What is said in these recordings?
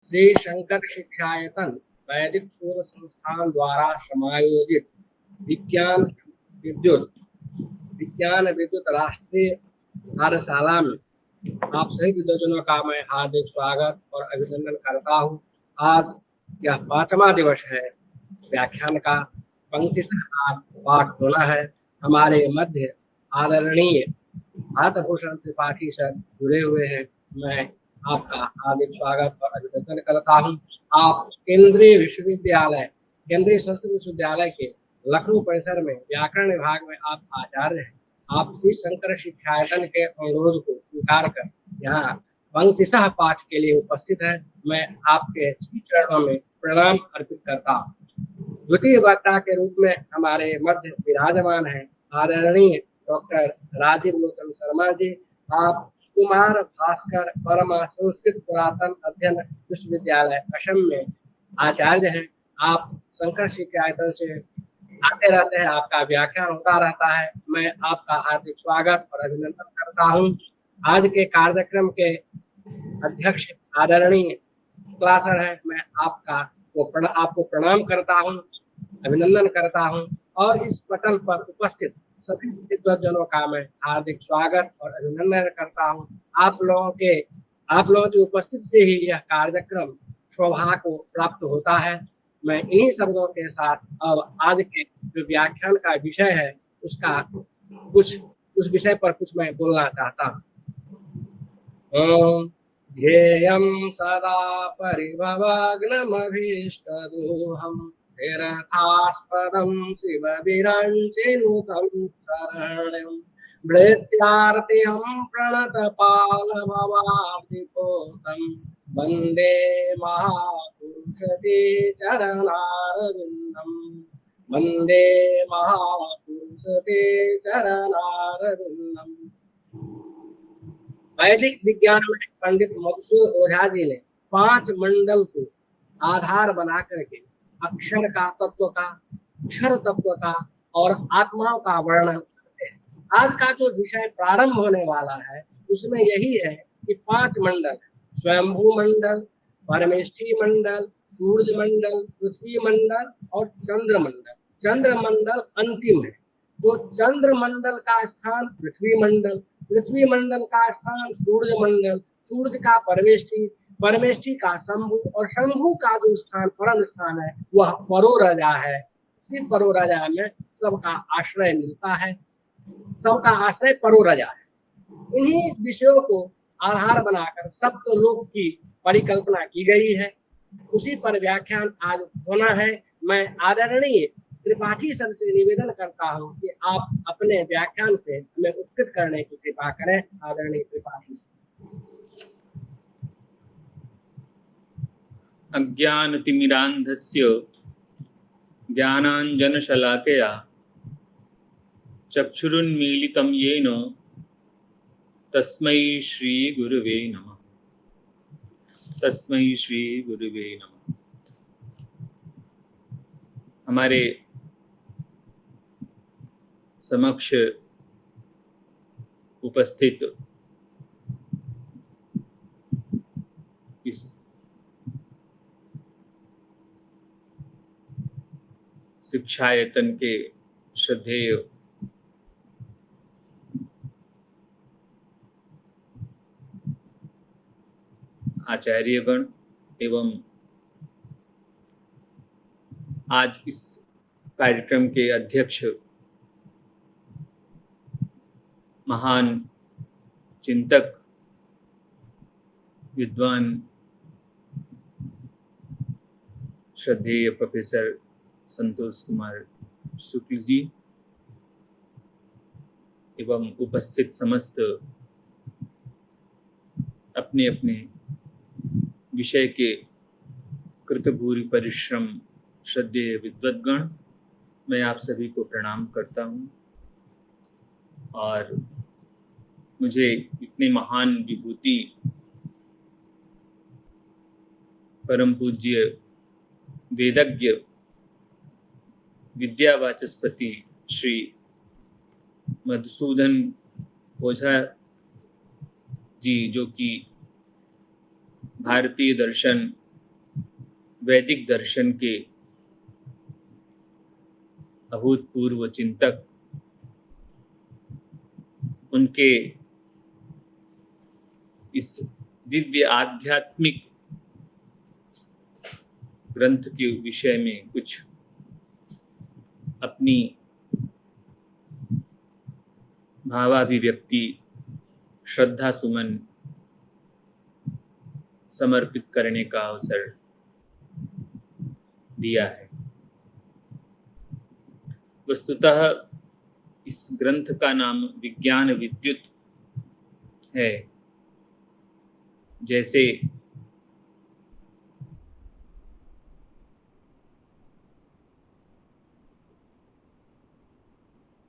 श्री शंकर शिक्षायतन वैदिक शोध संस्थान द्वारा समायोजित विज्ञान विद्युत विज्ञान विद्युत राष्ट्रीय कार्यशाला में आप सभी विद्वजनों का मैं हार्दिक स्वागत और अभिनंदन करता हूँ। आज यह 5वां दिवस है व्याख्यान का। पंक्ति पाठ होना है। हमारे मध्य आदरणीय भारतभूषण त्रिपाठी सर जुड़े हुए हैं। मैं आपका हार्दिक स्वागत और अभिनंदन करता हूं। आप केंद्रीय संस्कृत विश्वविद्यालय के लखनऊ परिसर में व्याकरण विभाग में आप आचार्य हैं। आप श्री शंकर शिक्षायतन के अनुरोध को स्वीकार कर यहाँ पंक्तिशः पाठ के लिए उपस्थित है। मैं आपके श्री चरणों में प्रणाम अर्पित करता हूँ। द्वितीय वक्ता के रूप में हमारे मध्य विराजमान है आदरणीय डॉक्टर राजीव लोचन शर्मा जी। आप कुमार भास्कर वर्मा संस्कृत पुरातन अध्ययन विश्वविद्यालय असम में आचार्य हैं। आप शंकर शिक्षायतन से आते रहते हैं, आपका व्याख्यान होता रहता है। मैं आपका हार्दिक स्वागत और अभिनंदन करता हूँ। आज के कार्यक्रम के अध्यक्ष आदरणीय शुक्ला सर है। मैं आपको प्रणाम करता हूँ, अभिनंदन करता हूँ और इस पटल पर उपस्थित सभी विद्वजनों का मैं हार्दिक स्वागत और अभिनंदन करता हूँ। आप लोगों की उपस्थिति से ही यह कार्यक्रम शोभा को प्राप्त होता है। मैं इन्हीं शब्दों के साथ अब आज के जो व्याख्यान का विषय है उस विषय पर कुछ मैं बोलना चाहता हूँ। ध्येयं सदा परिभवग्नमभीष्टदोहम् तीर्थास्पदं शिवविरञ्चिनुतं शरण्यं भृत्यार्तिहं प्रणतपालभवाब्धिपोतं वन्दे महापुरुषते चरणारविन्दम् वन्दे महापुरुषते चरणारविन्दम्। वैदिक विज्ञान में पंडित मधुसूदन ओझा जी ने 5 मंडल को आधार बना करके अक्षर का तत्व का, क्षर तत्व का और आत्माओं का वर्णन करते हैं। आज का जो विषय प्रारंभ होने वाला है उसमें यही है कि 5 मंडल, स्वयंभू मंडल, परमेष्ठी मंडल, सूर्य मंडल, पृथ्वी मंडल और चंद्र मंडल। चंद्र मंडल अंतिम है। तो चंद्र मंडल का स्थान पृथ्वी मंडल, पृथ्वी मंडल का स्थान सूर्य मंडल, सूर्य का परमेष्ठी, परमेष्ठी का शंभु और शंभु का जो स्थान परम स्थान है वह परोरजा है। इस परोरजा में सबका आश्रय मिलता है, सबका आश्रय परोरजा है। इन्हीं विषयों को आधार बनाकर सप्तलोक की परिकल्पना की गई है। उसी पर व्याख्यान आज होना है। मैं आदरणीय त्रिपाठी सर से निवेदन करता हूं कि आप अपने व्याख्यान से हमें उपकृत करने की कृपा करें। आदरणीय त्रिपाठी सर। अज्ञानतिमिरान्धस्य ज्ञानाञ्जनशलाकया चक्षुरुन्मीलितं येन तस्मै श्रीगुरुवे नमः। तस्मै श्रीगुरुवे नमः। हमारे समक्ष उपस्थित इस शिक्षायतन के श्रद्धेय आचार्यगण एवं आज इस कार्यक्रम के अध्यक्ष महान चिंतक विद्वान श्रद्धेय प्रोफेसर संतोष कुमार शुक्ल जी एवं उपस्थित समस्त अपने अपने विषय के कृतभूरि परिश्रम श्रद्धेय विद्वद्गण, मैं आप सभी को प्रणाम करता हूँ। और मुझे इतने महान विभूति परम पूज्य वेदज्ञ विद्यावाचस्पति श्री मधुसूदन ओझा जी, जो कि भारतीय दर्शन वैदिक दर्शन के अभूतपूर्व चिंतक, उनके इस दिव्य आध्यात्मिक ग्रंथ के विषय में कुछ अपनी भावाभिव्यक्ति, श्रद्धा सुमन समर्पित करने का अवसर दिया है। वस्तुतः इस ग्रंथ का नाम विज्ञान विद्युत है। जैसे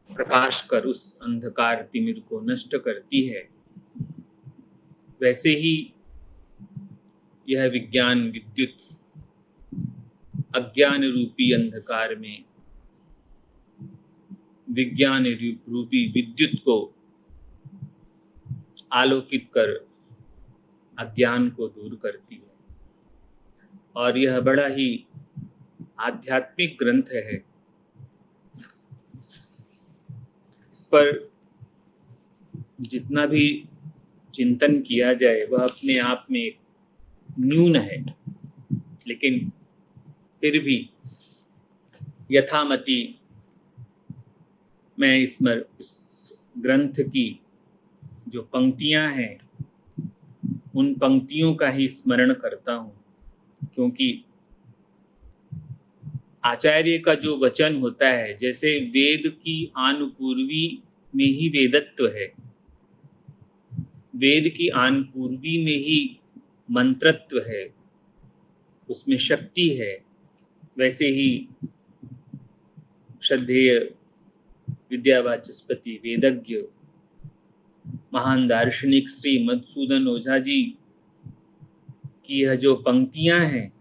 प्रकाश कर उस अंधकार तिमिर को नष्ट करती है, वैसे ही यह विज्ञान विद्युत अज्ञान रूपी अंधकार में विज्ञान रूपी विद्युत को आलोकित कर अज्ञान को दूर करती है। और यह बड़ा ही आध्यात्मिक ग्रंथ है। इस पर जितना भी चिंतन किया जाए वह अपने आप में न्यून है, लेकिन फिर भी यथामति मैं इस ग्रंथ की जो पंक्तियां हैं उन पंक्तियों का ही स्मरण करता हूँ, क्योंकि आचार्य का जो वचन होता है, जैसे वेद की आनुपूर्वी में ही वेदत्व है, वेद की आनुपूर्वी में ही मंत्रत्व है, उसमें शक्ति है, वैसे ही श्रद्धेय विद्यावाचस्पति वेदज्ञ महान दार्शनिक श्री मधुसूदन ओझा जी की यह जो पंक्तियां हैं,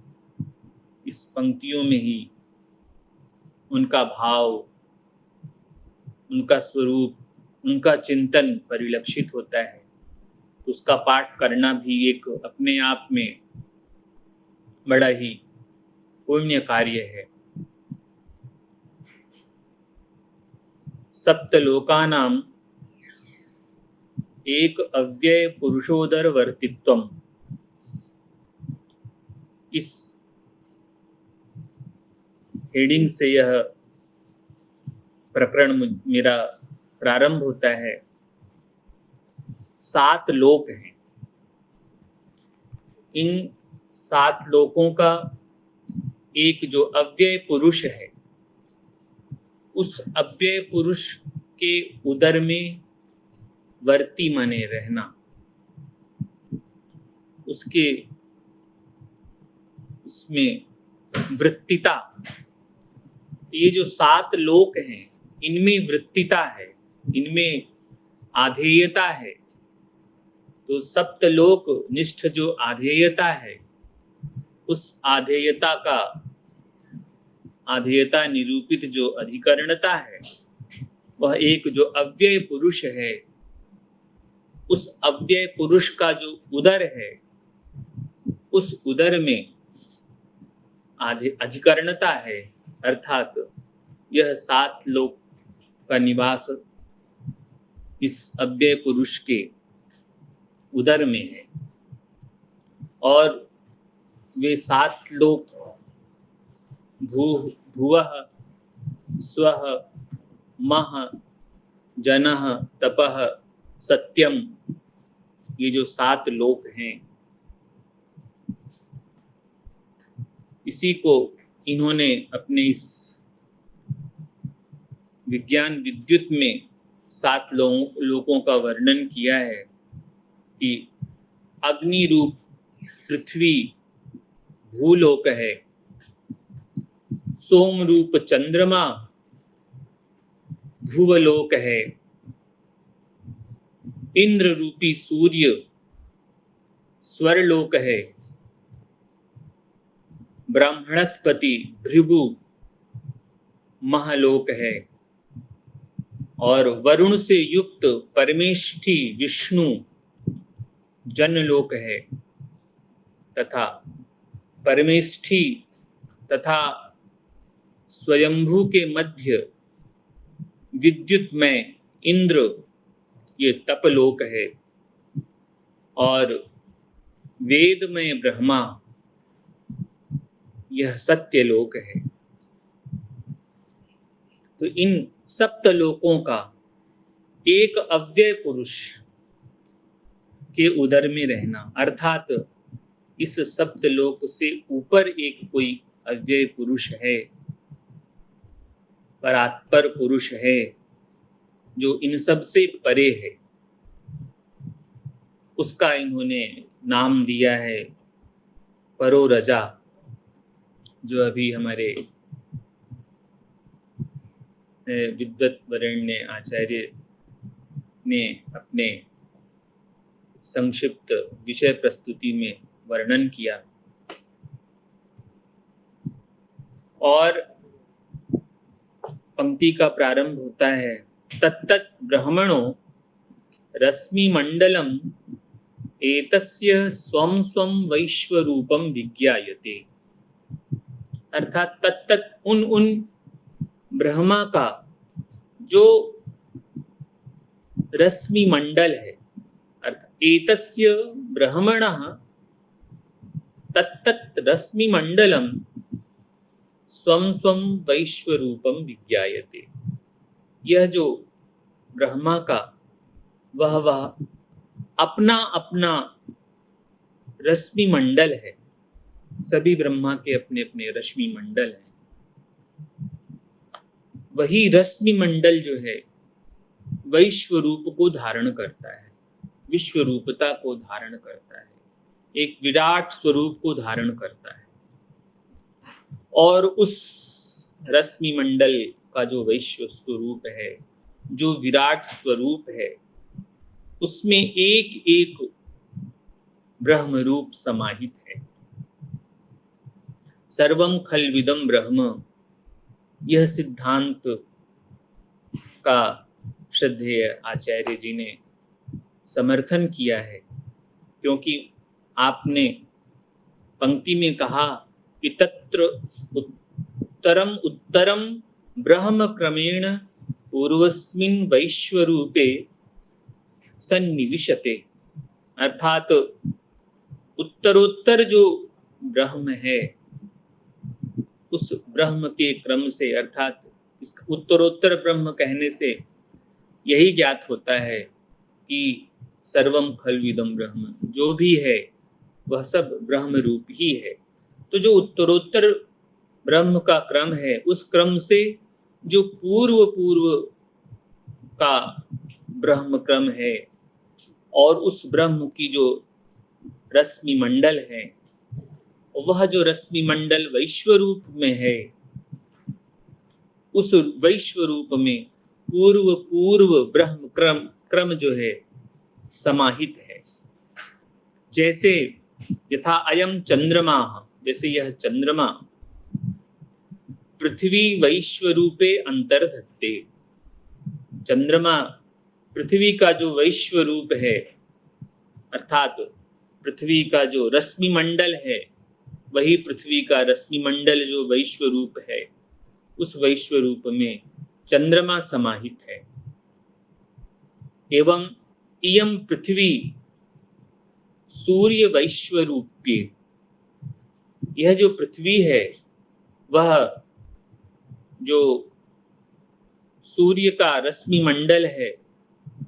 इस पंक्तियों में ही उनका भाव, उनका स्वरूप, उनका चिंतन परिलक्षित होता है। उसका पाठ करना भी एक अपने आप में बड़ा ही पुण्य कार्य है। सप्तलोकानां एक अव्यय पुरुषोदर वर्तित्वम, इस हेडिंग से यह प्रकरण मेरा प्रारंभ होता है। 7 लोक हैं। इन 7 लोकों का एक जो अव्यय पुरुष है, उस अव्यय पुरुष के उदर में वर्ती माने रहना, उसमें वृत्तिता। ये जो 7 लोक हैं, इनमें वृत्तिता है, इनमें आधेयता है। तो सप्तलोक निष्ठ जो आधेयता है, उस आधेयता निरूपित जो अधिकरणता है, वह एक जो अव्यय पुरुष है, उस अव्यय पुरुष का जो उदर है, उस उदर में अधिकरणता है, अर्थात यह 7 लोक का निवास इस अव्यय पुरुष के उदर में है। और वे 7 लोक भुवः स्वः मह जनः तपः सत्यम, ये जो 7 लोक हैं, इसी को इन्होंने अपने इस विज्ञान विद्युत में 7 लोकों का वर्णन किया है कि अग्नि रूप पृथ्वी भूलोक है, सोम रूप चंद्रमा भुवलोक है, इंद्र रूपी सूर्य स्वरलोक है, ब्राह्मणस्पति भृगु महलोक है, और वरुण से युक्त परमेष्ठी विष्णु जनलोक है, तथा परमेष्ठी तथा स्वयंभू के मध्य विद्युतमय इंद्र ये तपलोक है और वेदमय ब्रह्मा यह सत्यलोक है। तो इन सप्तलोकों का एक अव्यय पुरुष के उदर में रहना, अर्थात इस सप्तलोक से ऊपर एक कोई अव्यय पुरुष है, परात्पर पुरुष है, जो इन सब से परे है, उसका इन्होंने नाम दिया है परोरजा, जो अभी हमारे विद्वत वरेण्य आचार्य ने अपने संक्षिप्त विषय प्रस्तुति में वर्णन किया। और पंक्ति का प्रारंभ होता है, तत्तत् ब्रह्मणो रश्मि मंडलम एतस्य स्वं स्वं वैश्वरूपम विज्ञायते। अर्थात तत्तत् उन ब्रह्मा का जो रश्मि मंडल है, अर्थात एतस्य ब्रह्मणः तत्तत् रश्मि मंडलम स्वं स्वं वैश्वरूपम विज्ञायते। यह जो ब्रह्मा का वह अपना अपना रश्मि मंडल है, सभी ब्रह्मा के अपने अपने रश्मि मंडल हैं। वही रश्मि मंडल जो है वैश्व रूप को धारण करता है, विश्व रूपता को धारण करता है, एक विराट स्वरूप को धारण करता है। और उस रश्मि मंडल का जो वैश्व स्वरूप है, जो विराट स्वरूप है, उसमें एक एक ब्रह्म रूप समाहित है। सर्वम खल्विदम ब्रह्म, यह सिद्धांत का श्रद्धेय आचार्य जी ने समर्थन किया है, क्योंकि आपने पंक्ति में कहा कि तत्र उत्तरम उत्तरम ब्रह्म क्रमेण पूर्वस्मिन् वैश्वरूपे सन्निविशते। अर्थात उत्तरोत्तर जो ब्रह्म है, उस ब्रह्म के क्रम से, अर्थात इस उत्तरोत्तर ब्रह्म कहने से यही ज्ञात होता है कि सर्वम खल्विदम ब्रह्म, जो भी है वह सब ब्रह्म रूप ही है। तो जो उत्तरोत्तर ब्रह्म का क्रम है, उस क्रम से जो पूर्व पूर्व का ब्रह्म क्रम है, और उस ब्रह्म की जो रश्मि मंडल है, वह जो रश्मि मंडल वैश्व रूप में है, उस वैश्व रूप में पूर्व पूर्व ब्रह्म क्रम जो है समाहित है। जैसे यथा अयम चंद्रमा, जैसे यह चंद्रमा पृथ्वी वैश्व रूपे अंतर्धत्ते। चंद्रमा पृथ्वी का जो वैश्व रूप है, अर्थात पृथ्वी का जो रश्मि मंडल है, वही पृथ्वी का रश्मि मंडल जो वैश्व रूप है, उस वैश्व रूप में चंद्रमा समाहित है। एवं इयं पृथ्वी सूर्य वैश्व रूप्ये, यह जो पृथ्वी है वह जो सूर्य का रश्मि मंडल है,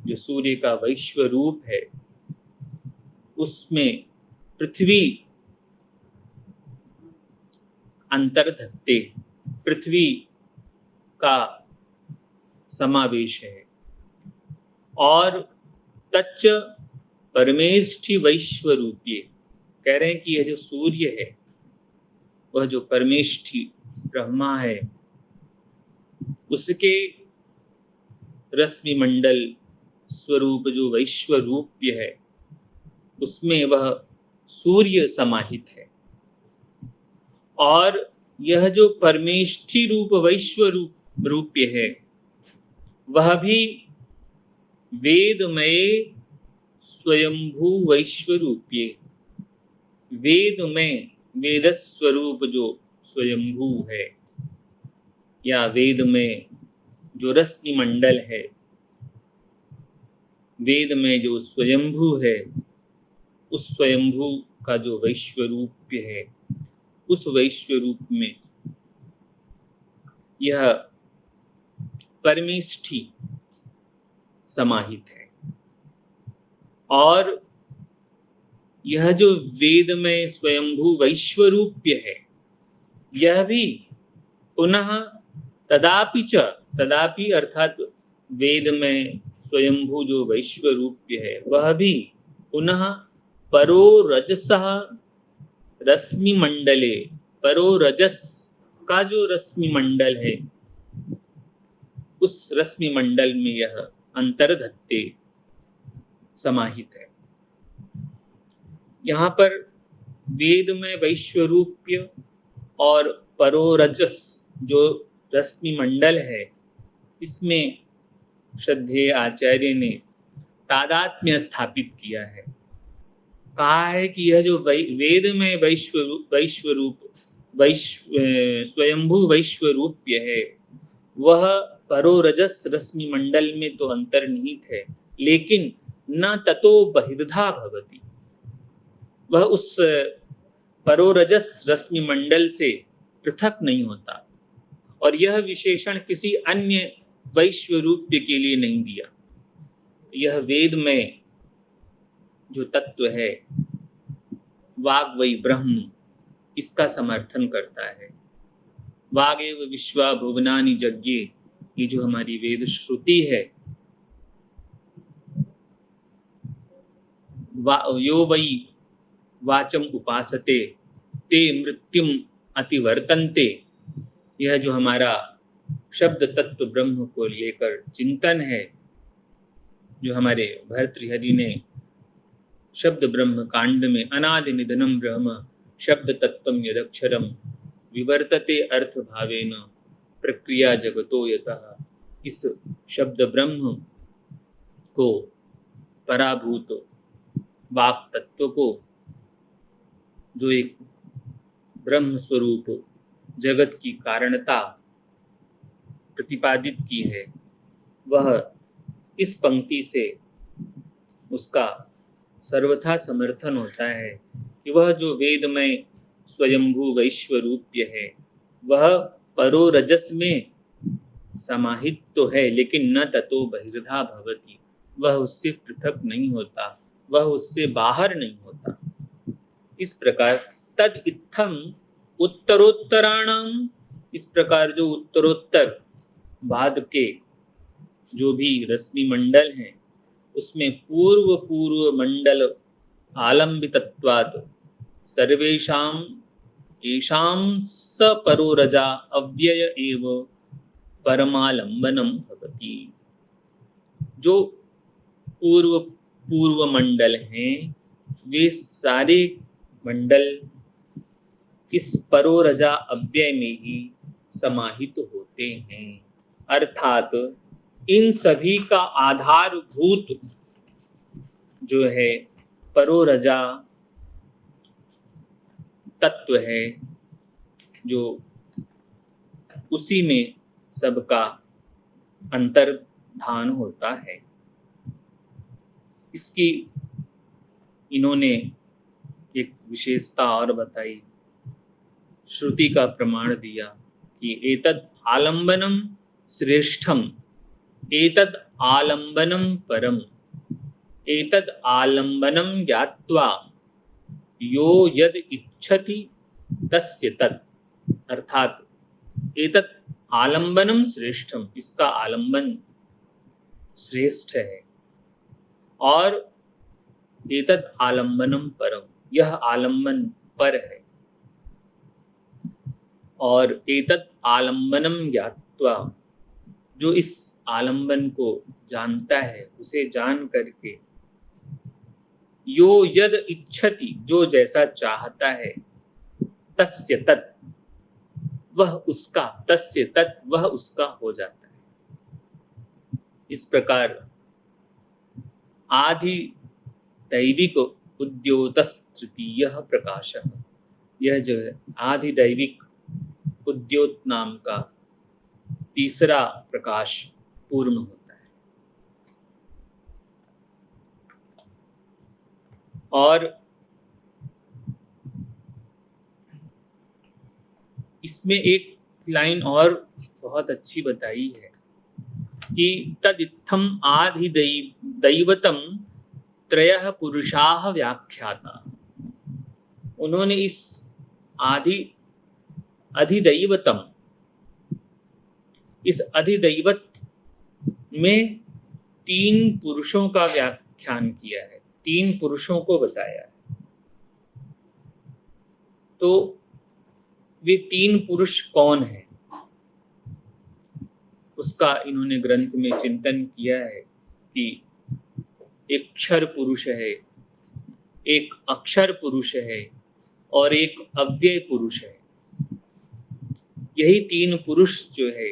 जो सूर्य का वैश्व रूप है, उसमें पृथ्वी अंतर्धत्ते, पृथ्वी का समावेश है। और तच्च परमेष्ठि वैश्व रूपीय, कह रहे हैं कि यह जो सूर्य है वह जो परमेष्ठि ब्रह्मा है, उसके रश्मि मंडल स्वरूप जो वैश्व रूप्य है, उसमें वह सूर्य समाहित है। और यह जो परमेष्ठि रूप वैश्व रूप्य है, वह भी वेदमय स्वयंभू वैश्व रूप्य, वेदमय वेद स्वरूप जो स्वयंभू है, या वेद में जो रश्मि मंडल है, वेद में जो स्वयंभू है, उस स्वयंभू का जो वैश्वरूप्य है, उस वैश्वरूप में यह परमेष्ठी समाहित है। और यह जो वेद में स्वयंभू वैश्वरूप्य है, यह भी पुनः तदापि अर्थात वेद में स्वयंभू जो वैश्वरूप्य है, वह भी पुनः परो रजसः रश्मि मंडले, परो रजस का जो रश्मि मंडल है, उस रश्मि मंडल में यह अंतर्धत्ते समाहित है। यहाँ पर वेद में वैश्वरूप्य और परोरजस जो रश्मि मंडल है, इसमें श्रद्धेय आचार्य ने तादात्म्य स्थापित किया है। कहा है कि यह जो वेद में स्वयंभू वैश्वरूप्य है, वह परोरजस रश्मि मंडल में तो अंतर्निहित है, लेकिन न ततो बहिर्धा भवति, वह उस परोरजस रश्मि मंडल से पृथक नहीं होता। और यह विशेषण किसी अन्य वैश्वरूप्य के लिए नहीं दिया। यह वेद में जो तत्व है, वाग वै ब्रह्म, इसका समर्थन करता है। वाग एव विश्वा भुवनानि यज्ञे, ये जो हमारी वेद श्रुति है, यो वै वाचम उपासते ते मृत्युम अतिवर्तन्ते, यह जो हमारा शब्द तत्व ब्रह्म को लेकर चिंतन है, जो हमारे भर्तृहरि ने शब्द ब्रह्म कांड में अनादि निधनम ब्रह्म शब्द तत्वम यदक्षरम विवर्तते अर्थ भावेन प्रक्रिया जगतो यतः, इस शब्द ब्रह्म को, पराभूत वाक तत्व को, जो एक ब्रह्म स्वरूप जगत की कारणता प्रतिपादित की है, वह इस पंक्ति से उसका सर्वथा समर्थन होता है कि वह जो वेद में स्वयंभू वैश्वरूप्य है, वह परोरजस में समाहित तो है, लेकिन न ततो बहिर्धा भवति, वह उससे पृथक नहीं होता, वह उससे बाहर नहीं होता। इस प्रकार तद इत्थम उत्तरोत्तराणाम, इस प्रकार जो उत्तरोत्तर बाद के जो भी रश्मि मंडल हैं, उसमें पूर्व मंडल आलंबितत्वात् सर्वेषाम येषां सपरोरजा अव्यय एव परमालंबनम भवति। जो पूर्व मंडल हैं, वे सारे मंडल इस परोरजा अव्यय में ही समाहित होते हैं। अर्थात इन सभी का आधारभूत जो है परोरजा तत्व है, जो उसी में सबका अंतर्धान होता है। इसकी इन्होंने एक विशेषता और बताई, श्रुति का प्रमाण दिया कि एतद आलंबनम श्रेष्ठम, एतद आलंबनम परम, एतद आलंबनम ज्ञात्वा यो यद इच्छति तस्य तत्, अर्थात एतद आलंबनम श्रेष्ठम, इसका आलंबन श्रेष्ठ है, और एतद आलंबनम परम, यह आलंबन पर है, और एतद आलंबनम ज्ञात्वा, जो इस आलंबन को जानता है, उसे जान करके यो यद इच्छति, जो जैसा चाहता है, तस्य तत्, वह उसका, तस्य तत्, वह उसका हो जाता है। इस प्रकार आदि दैविक उद्योतस्तृतीय प्रकाशः, यह जो है आदि दैविक उद्योत नाम का तीसरा प्रकाश पूर्ण होता है। और इसमें एक लाइन और बहुत अच्छी बताई है कि तदित्थम आदि दैवतम त्रयः पुरुषाः व्याख्याता। उन्होंने इस अधिदैवतम, इस अधिदैवत में 3 पुरुषों का व्याख्यान किया है, 3 पुरुषों को बताया है। तो वे 3 पुरुष कौन हैं, उसका इन्होंने ग्रंथ में चिंतन किया है कि एक क्षर पुरुष है, एक अक्षर पुरुष है और एक अव्यय पुरुष है। यही 3 पुरुष जो है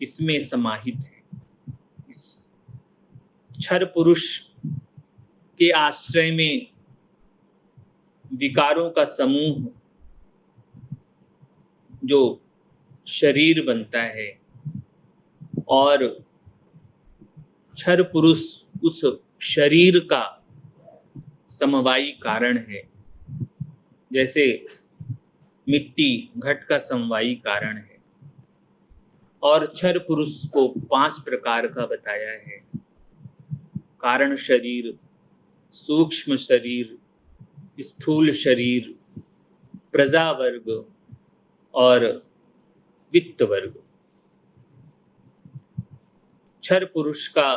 इसमें समाहित है। इस क्षर पुरुष के आश्रय में विकारों का समूह जो शरीर बनता है, और क्षर पुरुष उस शरीर का समवायी कारण है। जैसे मिट्टी घट का समवायी कारण है। और क्षर पुरुष को 5 प्रकार का बताया है: कारण शरीर, सूक्ष्म शरीर, स्थूल शरीर, प्रजा वर्ग और वित्त वर्ग। क्षर पुरुष का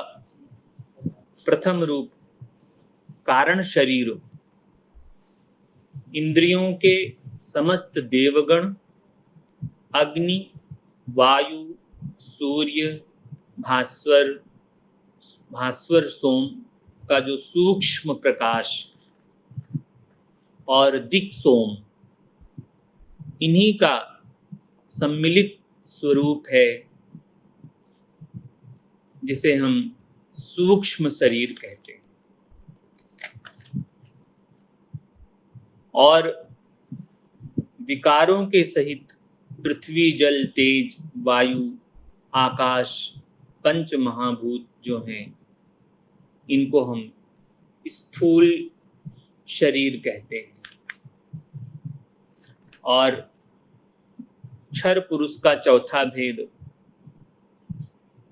प्रथम रूप कारण शरीर इंद्रियों के समस्त देवगण, अग्नि, वायु, सूर्य, भास्वर सोम का जो सूक्ष्म प्रकाश और दिक् सोम, इन्हीं का सम्मिलित स्वरूप है, जिसे हम सूक्ष्म शरीर कहते हैं। और विकारों के सहित पृथ्वी, जल, तेज, वायु, आकाश, पंच महाभूत जो हैं, इनको हम स्थूल शरीर कहते हैं। और क्षर पुरुष का चौथा भेद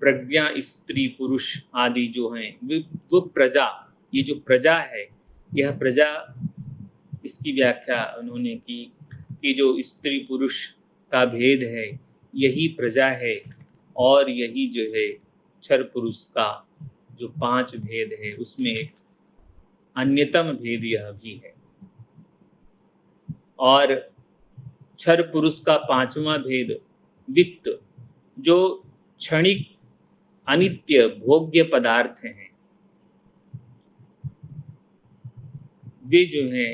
प्रज्ञा, स्त्री, पुरुष आदि जो हैं, वो प्रजा, ये जो प्रजा है, यह प्रजा, इसकी व्याख्या उन्होंने की कि जो स्त्री पुरुष का भेद है यही प्रजा है, और यही जो है क्षर पुरुष का जो 5 भेद है उसमें एक अन्यतम भेद यह भी है। और क्षर पुरुष का 5वां भेद वित्त, जो क्षणिक अनित्य भोग्य पदार्थ हैं, वे जो हैं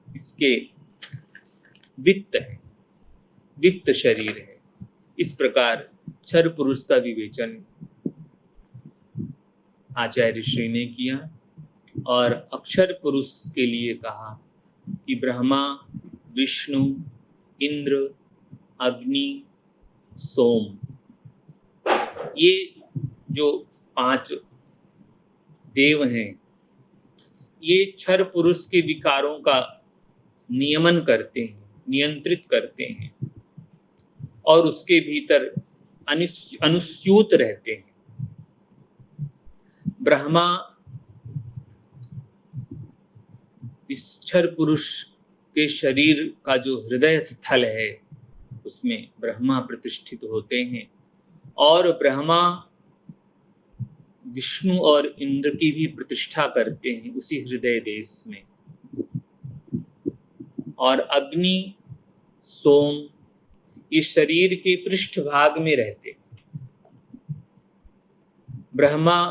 इसके वित्त है, वित्त शरीर है। इस प्रकार क्षर पुरुष का विवेचन आचार्य श्री ने किया। और अक्षर पुरुष के लिए कहा कि ब्रह्मा, विष्णु, इंद्र, अग्नि, सोम, ये जो 5 देव हैं, ये क्षर पुरुष के विकारों का नियमन करते हैं, नियंत्रित करते हैं, और उसके भीतर अनुस्यूत रहते हैं। ब्रह्मा इस क्षर पुरुष के शरीर का जो हृदय स्थल है, उसमें ब्रह्मा प्रतिष्ठित होते हैं। और ब्रह्मा विष्णु और इंद्र की भी प्रतिष्ठा करते हैं उसी हृदय देश में। और अग्नि, सोम ये शरीर के पृष्ठभाग में रहते हैं। ब्रह्मा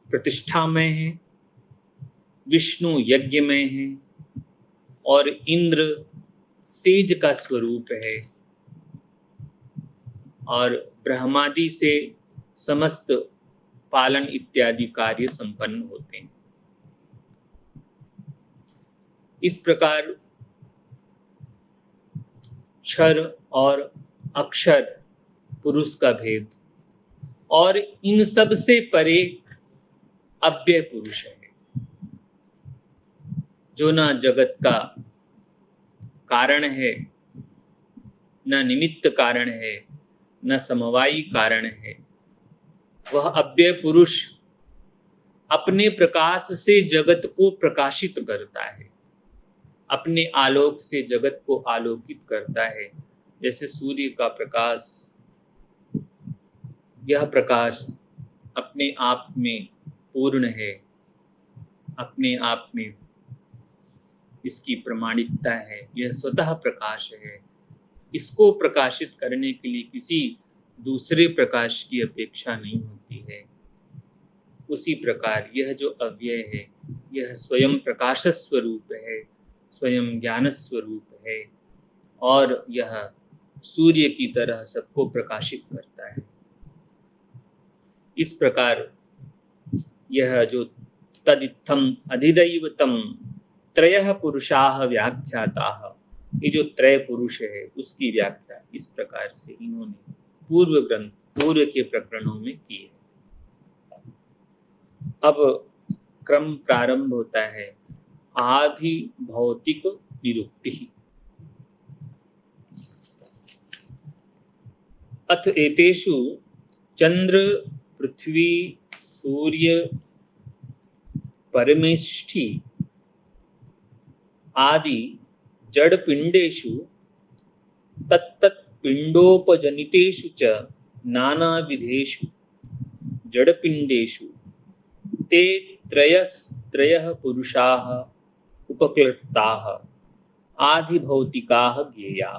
प्रतिष्ठा में है, विष्णु यज्ञ में है, और इंद्र तेज का स्वरूप है। और ब्रह्मादि से समस्त पालन इत्यादि कार्य संपन्न होते हैं। इस प्रकार क्षर और अक्षर पुरुष का भेद, और इन सब से परे अव्यय पुरुष है, जो ना जगत का कारण है, न निमित्त कारण है, न समवायी कारण है। वह अव्यय पुरुष अपने प्रकाश से जगत को प्रकाशित करता है, अपने आलोक से जगत को आलोकित करता है। जैसे सूर्य का प्रकाश, यह प्रकाश अपने आप में पूर्ण है, अपने आप में इसकी प्रमाणिकता है, यह स्वतः प्रकाश है। इसको प्रकाशित करने के लिए किसी दूसरे प्रकाश की अपेक्षा नहीं होती है। उसी प्रकार यह जो अव्यय है, यह स्वयं प्रकाश स्वरूप है, स्वयं ज्ञान स्वरूप है, और यह सूर्य की तरह सबको प्रकाशित करता है। इस प्रकार यह जो तदित्थम अधिदैवतम त्रयः पुरुषाः व्याख्याताः, ये जो त्रय पुरुष है उसकी व्याख्या इस प्रकार से इन्होंने पूर्व के प्रकरणों में की है। अब क्रम प्रारंभ होता है आदि भौतिक निरुक्ति। अथ एतेषु चंद्र पृथ्वी सूर्य परमेष्ठी आदि जड़ पिंडेषु तत्तत् पिंडोपजनितेषु च नानाविधेषु जड़ पिंडेषु ते त्रयः पुरुषाः उपक्लृप्ताः आधिभौतिकाः ज्ञेयाः।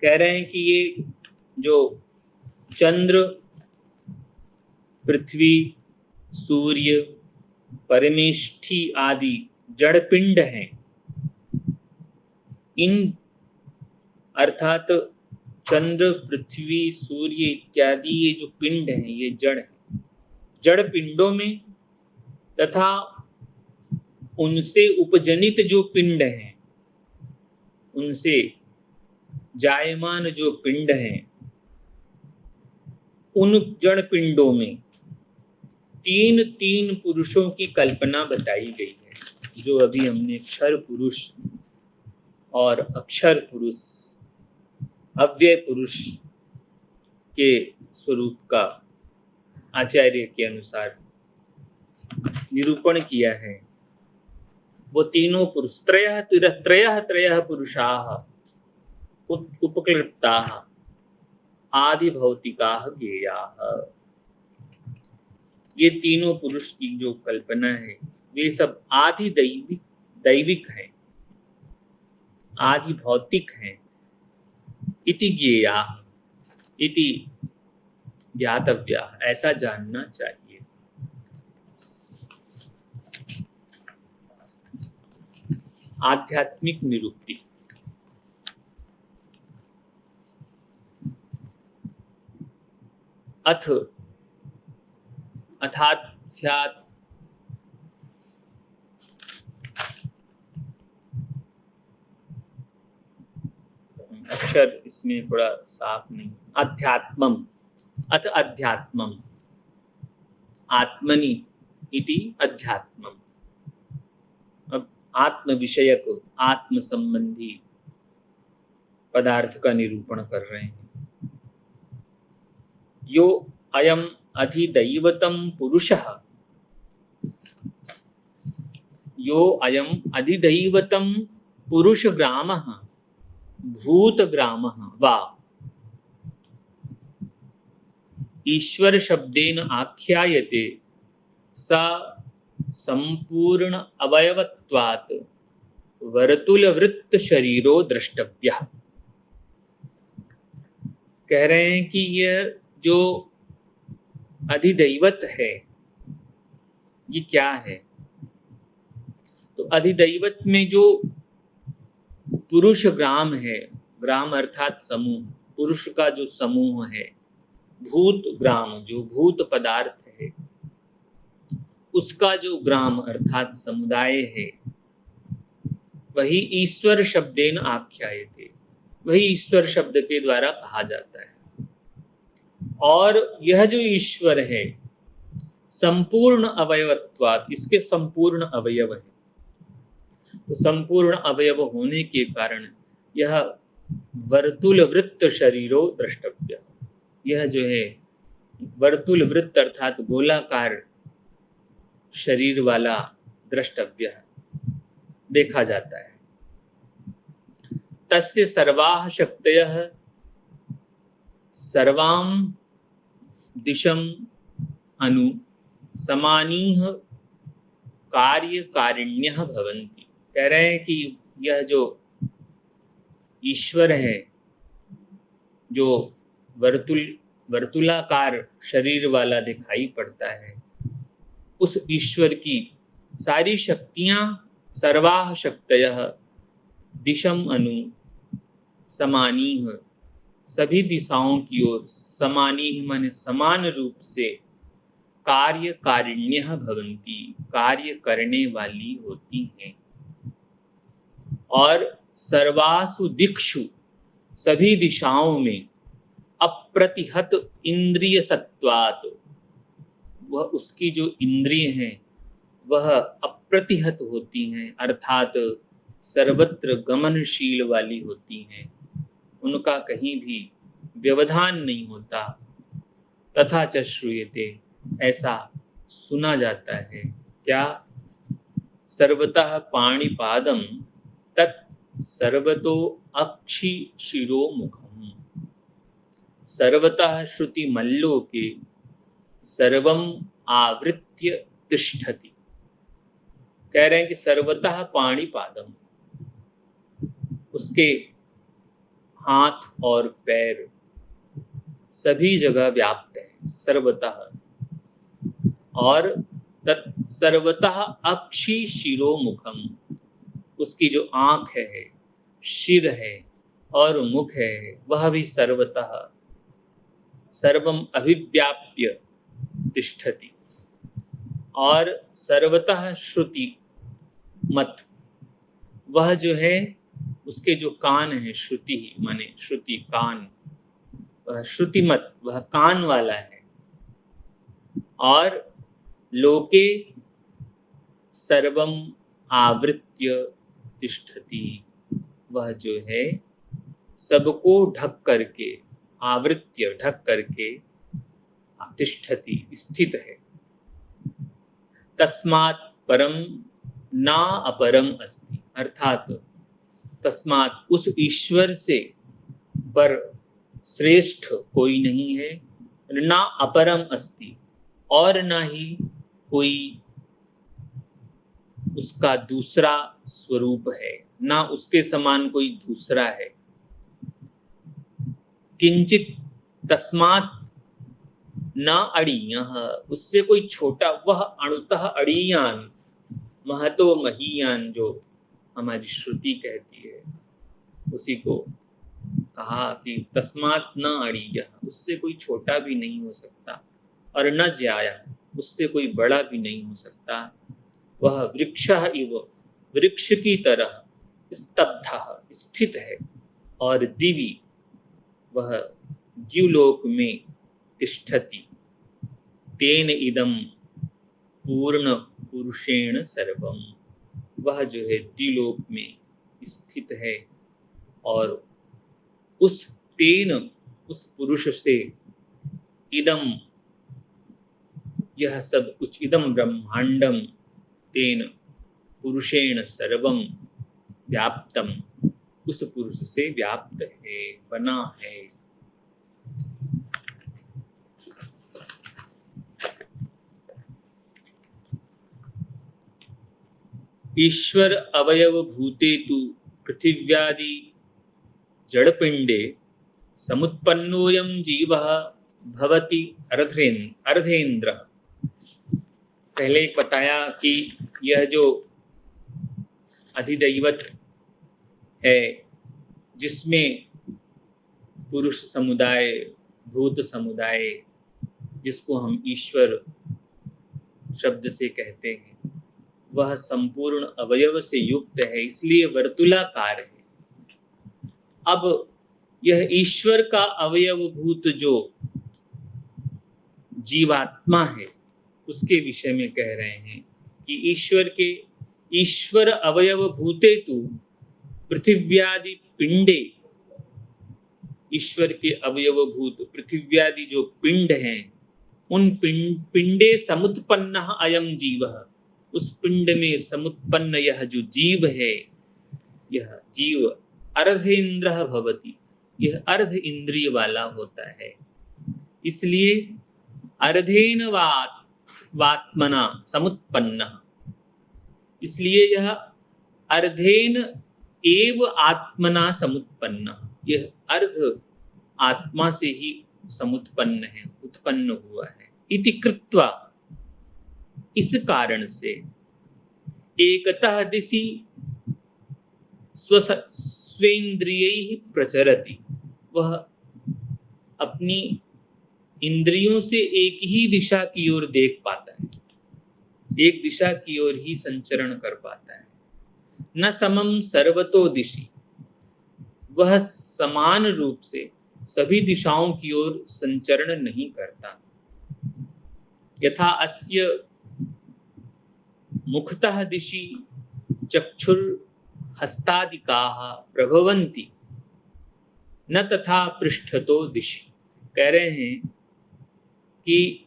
कह रहे हैं कि ये जो चंद्र पृथ्वी सूर्य परमेष्ठी आदि जड़ पिंड हैं, इन अर्थात चंद्र पृथ्वी सूर्य इत्यादि ये जो पिंड हैं ये जड़ हैं। जड़ पिंडों में तथा उनसे उपजनित जो पिंड हैं, उनसे जायमान जो पिंड हैं, उन जड़ पिंडों में तीन पुरुषों की कल्पना बताई गई है, जो अभी हमने क्षर पुरुष और अक्षर पुरुष अव्यय पुरुष के स्वरूप का आचार्य के अनुसार निरूपण किया है। वो तीनों पुरुष त्रयः पुरुषाः उपक्लृप्ताः आदिभौतिकाः ज्ञेयाः। ये तीनों पुरुष की जो कल्पना है वे सब आदि दैविक हैं, आदि भौतिक हैं। इति ज्ञेयाः, इति ज्ञातव्याः, ऐसा जानना चाहिए। आध्यात्मिक निरुक्ति। अक्षर इसमें थोड़ा साफ नहीं। अध्यात्मम, अथ अध्यात्मम आत्मनि इति अध्यात्मम। अब आत्म विषयक आत्म संबंधी पदार्थ का निरूपण कर रहे हैं। यो अयम अधिदैवतम पुरुषः, यो अयम अधिदैवतम पुरुष ग्रामः भूत ग्रामः वा ईश्वर शब्देन आख्यायते सा संपूर्ण अवयवत्वात् वर्तुलवृत्त शरीरो द्रष्टव्यः। कह रहे हैं कि यह जो अधिदैवत है ये क्या है? तो अधिदैवत में जो पुरुष ग्राम है, ग्राम अर्थात समूह, पुरुष का जो समूह है, भूत ग्राम जो भूत पदार्थ है उसका जो ग्राम अर्थात समुदाय है, वही ईश्वर शब्देन आख्यायते, वही ईश्वर शब्द के द्वारा कहा जाता है। और यह जो ईश्वर है संपूर्ण अवयवत्वात्, इसके संपूर्ण अवयव है, तो संपूर्ण अवयव होने के कारण यह वर्तुल वृत्त शरीरो द्रष्टव्य, यह जो है वर्तुल वृत्त अर्थात गोलाकार शरीर वाला द्रष्टव्य देखा जाता है। तस्य सर्वाः शक्तयः सर्वां दिशम अनु समानीह कार्यकारिण्यः भवन्ति। कह रहे हैं कि यह जो ईश्वर है, जो वर्तुलाकार शरीर वाला दिखाई पड़ता है, उस ईश्वर की सारी शक्तियां सर्वाः शक्तयः दिशम अनु समानीह, सभी दिशाओं की ओर, समानीह माने समान रूप से, कार्यकारिण्यः भवन्ति, कार्य करने वाली होती हैं। और सर्वासु दिक्षु, सभी दिशाओं में, अप्रतिहत इंद्रिय सत्वात्, वह उसकी जो इंद्रिय हैं वह अप्रतिहत होती हैं, अर्थात सर्वत्र गमनशील वाली होती हैं, उनका कहीं भी व्यवधान नहीं होता। तथा च श्रूयते, ऐसा सुना जाता है, क्या? सर्वतः पाणिपादम तत् सर्वतो अक्षि शिरो मुखम, सर्वतः श्रुति मल्लोके सर्वम आवृत्य तिष्ठति। कह रहे हैं कि सर्वतः पाणिपादम, उसके हाथ और पैर सभी जगह व्याप्त है, सर्वतः। और तत् सर्वतः अक्षि शिरो मुखम, उसकी जो आंख है, शिर है और मुख है, वह भी सर्वतः सर्वम अभिव्याप्य तिष्ठति। और सर्वतः श्रुति मत, वह जो है उसके जो कान है, श्रुति ही माने श्रुति कान, वह श्रुतिमत, वह कान वाला है। और लोके सर्वम आवृत्य तिष्ठति, वह जो है सबको ढक करके, आवृत्य ढक करके, तिष्ठति स्थित है। तस्मात् परम ना अपरम अस्ति, अर्थात तस्मात् उस ईश्वर से पर श्रेष्ठ कोई नहीं है, ना अपरम अस्ति, और ना ही कोई उसका दूसरा स्वरूप है, ना उसके समान कोई दूसरा है। किंचित तस्मात् न अड़ीयः, उससे कोई छोटा, वह अणुतः अड़ीयान महतो महीयान, जो हमारी श्रुति कहती है, उसी को कहा कि तस्मात् न अड़ीयः, उससे कोई छोटा भी नहीं हो सकता, और न ज्याया, उससे कोई बड़ा भी नहीं हो सकता। वह वृक्षः इव, वृक्ष की तरह स्तब्धः स्थित है, और दिवि, वह द्युलोक में तिष्ठति, तेन इदम पूर्ण पुरुषेण सर्वम, वह जो है द्युलोक में स्थित है, और उस तेन, उस पुरुष से, इदम, यह सब कुछ, इदम ब्रह्मांडम, तेन पुरुषेण सर्वम व्याप्तम, उस पुरुष से व्याप्त है, बना है। ईश्वर अवयव भूते तु पृथिव्यादि जड़पिंडे समुत्पन्नोऽयं जीवः भवति अर्धेन्द्र। पहले बताया कि यह जो अधिदैवत है, जिसमें पुरुष समुदाय, भूत समुदाय, जिसको हम ईश्वर शब्द से कहते हैं, वह संपूर्ण अवयव से युक्त है, इसलिए वर्तुलाकार है। अब यह ईश्वर का अवयवभूत जो जीवात्मा है उसके विषय में कह रहे हैं कि ईश्वर अवयवभूते तु पृथिव्यादि पिंडे, ईश्वर के अवयवभूत पृथिव्यादि जो पिंड हैं उन पिंडे समुत्पन्न अयम जीव, उस पिंड में समुत्पन्न यह जो जीव है, यह जीव अर्धेन्द्र भवति, यह अर्ध इंद्रिय वाला होता है। इसलिए अर्धेन वात्मना समुत्पन्न, इसलिए यह अर्धेन एव आत्मना समुत्पन्न, यह अर्ध आत्मा से ही समुत्पन्न है, उत्पन्न हुआ है। इति कृत्वा, इस कारण से एकतः दिशि स्वेन्द्रियैः प्रचरति, वह अपनी इंद्रियों से एक ही दिशा की ओर देख पाता है, एक दिशा की ओर ही संचरण कर पाता है। न समम सर्वतो दिशि, वह समान रूप से सभी दिशाओं की ओर संचरण नहीं करता। यथा अस्य मुखतः दिशि चक्षुर हस्तादिकाः प्रभवन्ति, न तथा पृष्ठतो दिशि। कह रहे हैं कि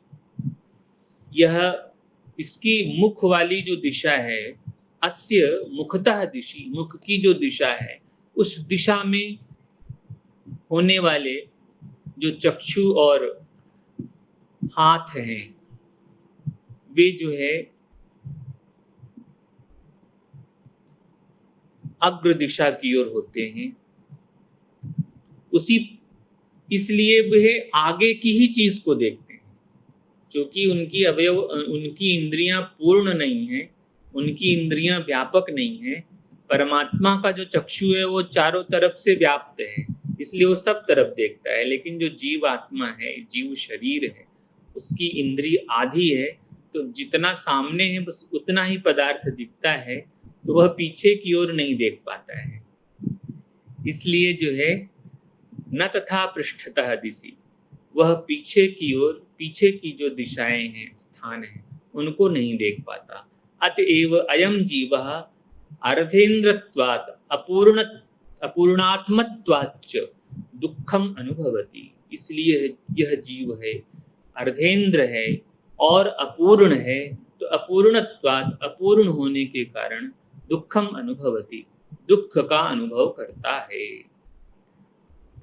यह इसकी मुख वाली जो दिशा है, अस्य मुखतः दिशि, मुख की जो दिशा है, उस दिशा में होने वाले जो चक्षु और हाथ हैं वे जो है अग्र दिशा की ओर होते हैं, इसलिए वह आगे की ही चीज को देखते हैं। क्योंकि उनकी इंद्रियां पूर्ण नहीं है, उनकी इंद्रियां व्यापक नहीं है। परमात्मा का जो चक्षु है वो चारों तरफ से व्याप्त है, इसलिए वो सब तरफ देखता है। लेकिन जो जीव आत्मा है, जीव शरीर है, उसकी इंद्रिय आधी है, तो जितना सामने है बस उतना ही पदार्थ दिखता है, तो वह पीछे की ओर नहीं देख पाता है। इसलिए जो है न तथा पृष्ठतः दिशि, वह पीछे की ओर, पीछे की जो दिशाएं हैं, स्थान है, उनको नहीं देख पाता। अतएव अयम जीवः अर्धेन्द्रत्वात् अपूर्णात्मत्वाच्च दुखम अनुभवति, इसलिए यह जीव है, अर्धेन्द्र है और अपूर्ण है, तो अपूर्णत्वात्, अपूर्ण होने के कारण दुखम अनुभवति, दुख का अनुभव करता है।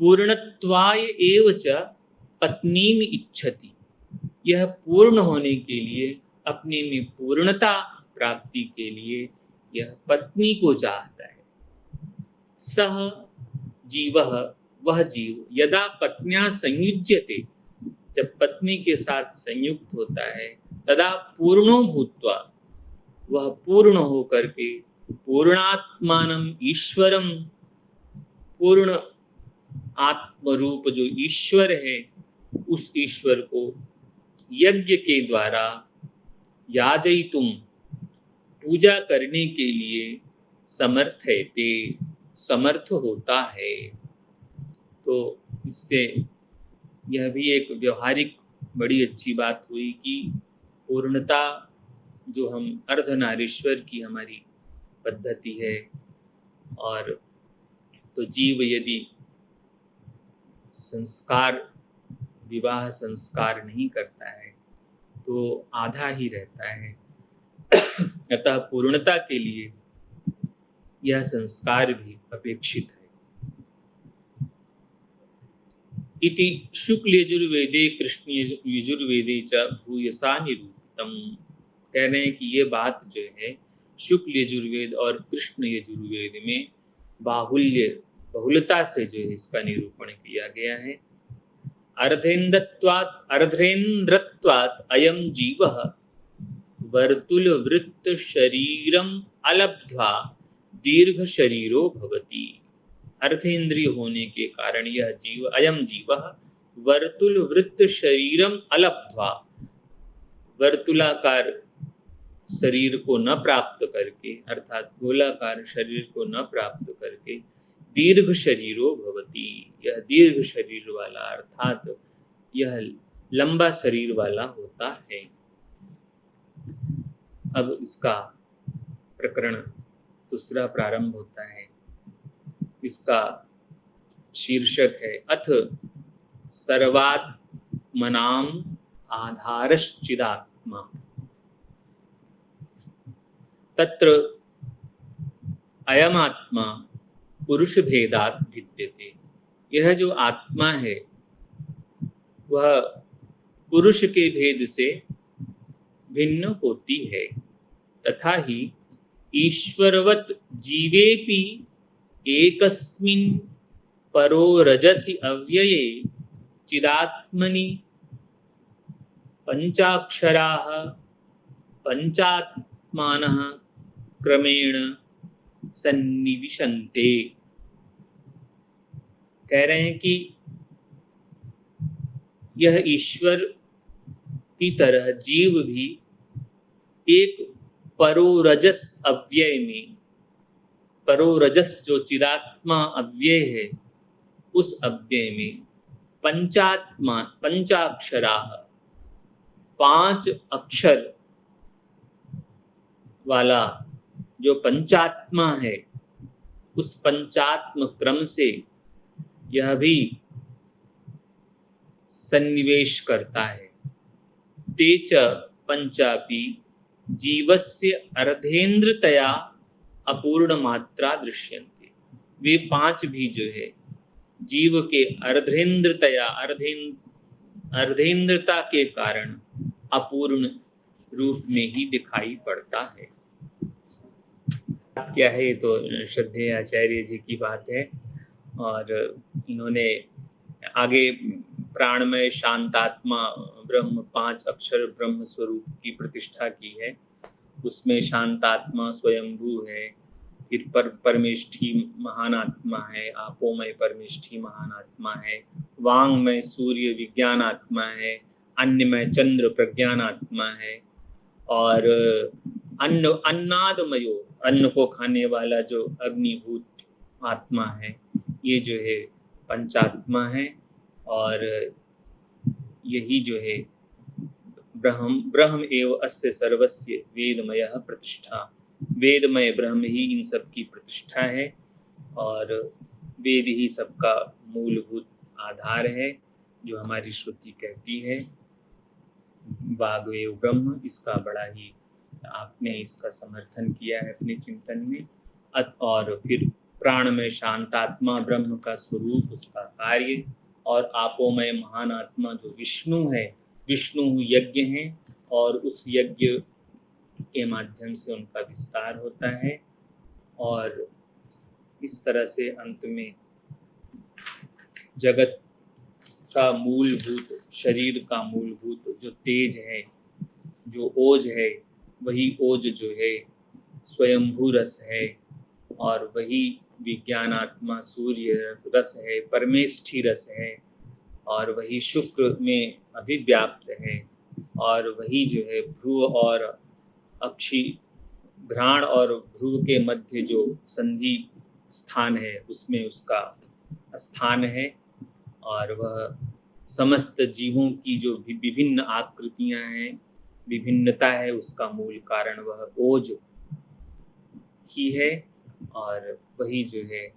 पूर्णत्वाय एव च पत्नीम इच्छति, यह पूर्ण होने के लिए, अपने में पूर्णता प्राप्ति के लिए यह पत्नी को चाहता है। सह जीवः, वह जीव, यदा पत्न्या संयुज्यते, जब पत्नी के साथ संयुक्त होता है, तदा पूर्णो भूत्वा, वह पूर्ण होकर के पूर्णात्मानम ईश्वरम, पूर्ण आत्मरूप जो ईश्वर है, उस ईश्वर को यज्ञ के द्वारा याजयितुम, पूजा करने के लिए समर्थ है, ते समर्थ होता है। तो इससे यह भी एक व्यवहारिक बड़ी अच्छी बात हुई कि पूर्णता जो हम अर्धनारीश्वर की हमारी पद्धति है, और तो जीव यदि संस्कार, विवाह संस्कार नहीं करता है तो आधा ही रहता है। अतः पूर्णता के लिए यह संस्कार भी अपेक्षित है। इति शुक्ल यजुर्वेदे कृष्ण यजुर्वेदे च भूयसा निरूपितम, कह रहे हैं कि ये बात जो है शुक्ल यजुर्वेद और कृष्ण यजुर्वेद में बहुलता से जो है इसका निरूपण किया गया है। अर्धेन्द्रत्वात् अयम जीवः वर्तुलवृत्त शरीरम अलब्ध्वा दीर्घ शरीरो भवति। अर्धेन्द्रिय होने के कारण यह जीव, अयम जीवः वर्तुलवृत्त शरीरम अलब्ध्वा, वर्तुलाकार शरीर को न प्राप्त करके, अर्थात गोलाकार शरीर को न प्राप्त करके दीर्घ शरीरो भवति, यह दीर्घ शरीर वाला अर्थात यह लंबा शरीर वाला होता है। अब इसका प्रकरण दूसरा प्रारंभ होता है। इसका शीर्षक है अथ सर्वात्मनाम आधारश्चिदात्मा तत्र अयमात्मा पुरुष भेदात भिद्यते। यह जो आत्मा है वह पुरुष के भेद से भिन्न होती है। तथा ही ईश्वरवत जीवेपि एकस्मिन् परो रजसि अव्यये चिदात्मनि पंचाक्षराः पंचात्मानः क्रमेण सन्निविशन्ते। कह रहे हैं कि यह ईश्वर की तरह जीव भी एक परोरजस अव्यय में, परोरजस जो चिदात्मा अव्यय है उस अव्यय में पंचाक्षरा 5 अक्षर वाला जो पंचात्मा है उस पंचात्म क्रम से यह भी सन्निवेश करता है। तेच पंचापि जीवस्य अर्धेन्द्रतया अपूर्ण मात्रा दृश्यन्ते। वे 5 भी जो है जीव के अर्धेन्द्रतया अर्धेन्द्रता के कारण अपूर्ण रूप में ही दिखाई पड़ता है। क्या है, ये तो श्रद्धेय आचार्य जी की बात है। और इन्होंने आगे प्राणमय शांतात्मा ब्रह्म 5 अक्षर ब्रह्म स्वरूप की प्रतिष्ठा की है। उसमें शांतात्मा स्वयंभू है, फिर परमेष्ठी महान आत्मा है, आपोमय परमेष्ठी महान आत्मा है, वांगमय सूर्य विज्ञान आत्मा है, अन्नमय चंद्र प्रज्ञान आत्मा है, और अन्नादमयो अन्न को खाने वाला जो अग्निभूत आत्मा है, ये जो है पंचात्मा है। और यही जो है ब्रह्म एव अस्य सर्वस्य वेदमयः प्रतिष्ठा। वेदमय ब्रह्म ही इन सब की प्रतिष्ठा है और वेद ही सबका मूलभूत आधार है, जो हमारी श्रुति कहती है वाग्वेव ब्रह्म। इसका बड़ा ही आपने इसका समर्थन किया है अपने चिंतन में। और फिर प्राणमय शांतात्मा ब्रह्म का स्वरूप, उसका कार्य, और आपोमय महान आत्मा जो विष्णु है, विष्णु यज्ञ हैं और उस यज्ञ के माध्यम से उनका विस्तार होता है। और इस तरह से अंत में जगत का मूलभूत, शरीर का मूलभूत जो तेज है, जो ओज है, वही ओज जो है स्वयंभू रस है, और वही विज्ञान आत्मा सूर्य रस है, परमेष्ठी रस है, और वही शुक्र में अभिव्याप्त है, और वही जो है भ्रू और अक्षी, घ्राण और भ्रू के मध्य जो संधि स्थान है उसमें उसका स्थान है। और वह समस्त जीवों की जो भी विभिन्न आकृतियां हैं, विभिन्नता है, उसका मूल कारण वह ओज ही है। और वही जो है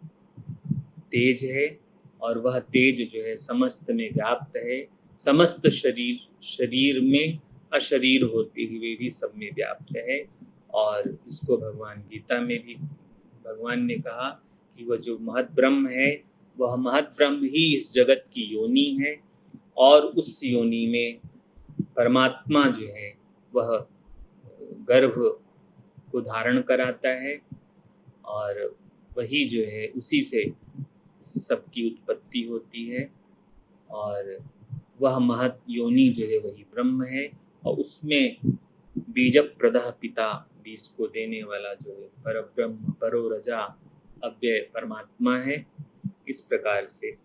तेज है, और वह तेज जो है समस्त में व्याप्त है। समस्त शरीर में अशरीर होते हुए भी सब में व्याप्त है। और इसको भगवान गीता में भी भगवान ने कहा कि वह जो महत ब्रह्म है, वह महत ब्रह्म ही इस जगत की योनि है, और उस योनि में परमात्मा जो है वह गर्भ को धारण कराता है, और वही जो है उसी से सबकी उत्पत्ति होती है। और वह महत योनि जो है वही ब्रह्म है, और उसमें बीज प्रदः पिता, बीज को देने वाला जो है पर ब्रह्म परो रजा अव्यय परमात्मा है। इस प्रकार से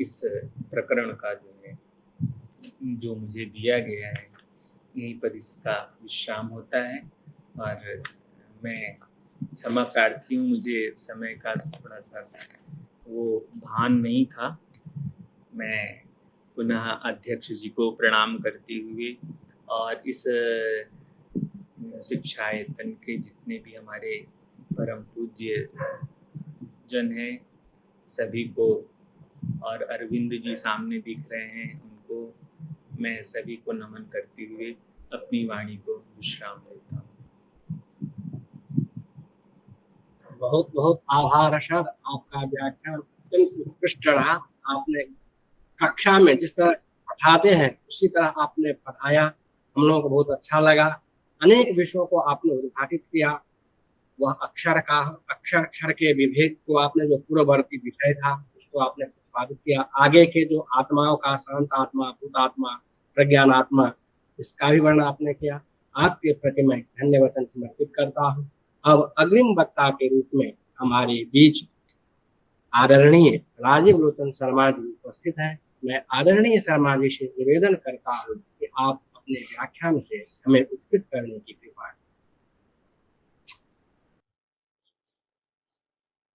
इस प्रकरण का जो है जो मुझे दिया गया है, यहीं पर इसका विश्राम होता है। और मैं क्षमा प्रार्थी हूँ, मुझे समय का थोड़ा सा वो भान नहीं था। मैं पुनः अध्यक्ष जी को प्रणाम करते हुए और इस शिक्षायतन के जितने भी हमारे परम पूज्य जन हैं सभी को, और अरविंद जी सामने दिख रहे हैं उनको, मैं सभी को नमन करते हुए अपनी वाणी को विश्राम देता हूँ। बहुत बहुत आभार सर, आपका व्याख्यान अत्यंत उत्कृष्ट रहा। आपने कक्षा में जिस तरह पढ़ाते हैं उसी तरह आपने पढ़ाया, हम लोगों को बहुत अच्छा लगा। अनेक विषयों को आपने उद्घाटित किया। वह अक्षर के विभेद को आपने, जो पूर्ववर्ती विषय था उसको आपने प्रतिपादित किया। आगे के जो आत्माओं का, शांत आत्मा, भूतात्मा, प्रज्ञान आत्मा, इसका भी वर्णन आपने किया। आपके प्रति मैं धन्यवाद समर्पित करता हूँ। अब अग्रिम वक्ता के रूप में हमारे बीच आदरणीय राजीव लोचन शर्मा जी उपस्थित हैं। मैं आदरणीय शर्मा जी से निवेदन करता हूँ कि आप अपने व्याख्यान से हमें उत्कृत करने की कृपा करें।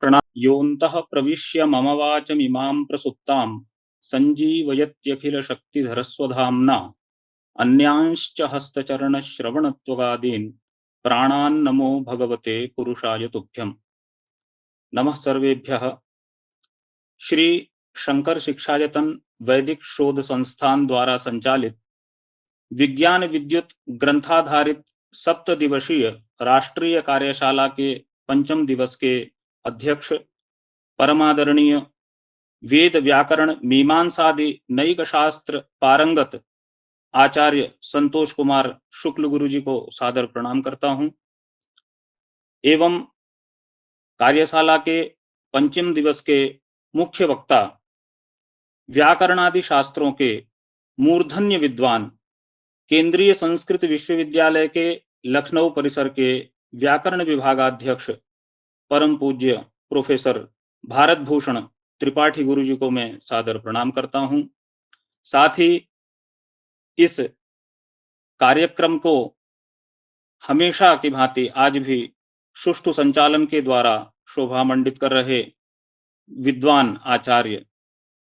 प्रणा योऽन्तः प्रविश्य मम वाचमिमां प्रसुप्तां सञ्जीवयत्यखिलशक्तिधरस्वधाम्ना अन्यांश्च हस्तचरणश्रवणत्वगादीन् प्राणान् नमो भगवते पुरुषाय तुभ्यम्। नमः सर्वेभ्यः। श्री शंकर शिक्षायतन वैदिक शोध संस्थान द्वारा संचालित विज्ञान विद्युत ग्रंथाधारित 7 दिवसीय राष्ट्रीय कार्यशाला के 5म दिवस के अध्यक्ष परमादरणीय वेद व्याकरण मीमांसादि नैक शास्त्र पारंगत आचार्य संतोष कुमार शुक्ल गुरु जी को सादर प्रणाम करता हूं, एवं कार्यशाला के 5म दिवस के मुख्य वक्ता व्याकरणादि शास्त्रों के मूर्धन्य विद्वान केंद्रीय संस्कृत विश्वविद्यालय के लखनऊ परिसर के व्याकरण विभागाध्यक्ष परम पूज्य प्रोफेसर भारत भूषण त्रिपाठी गुरु जी को मैं सादर प्रणाम करता हूं। साथ ही इस कार्यक्रम को हमेशा की भांति आज भी सुष्ठु संचालन के द्वारा शोभा मंडित कर रहे विद्वान आचार्य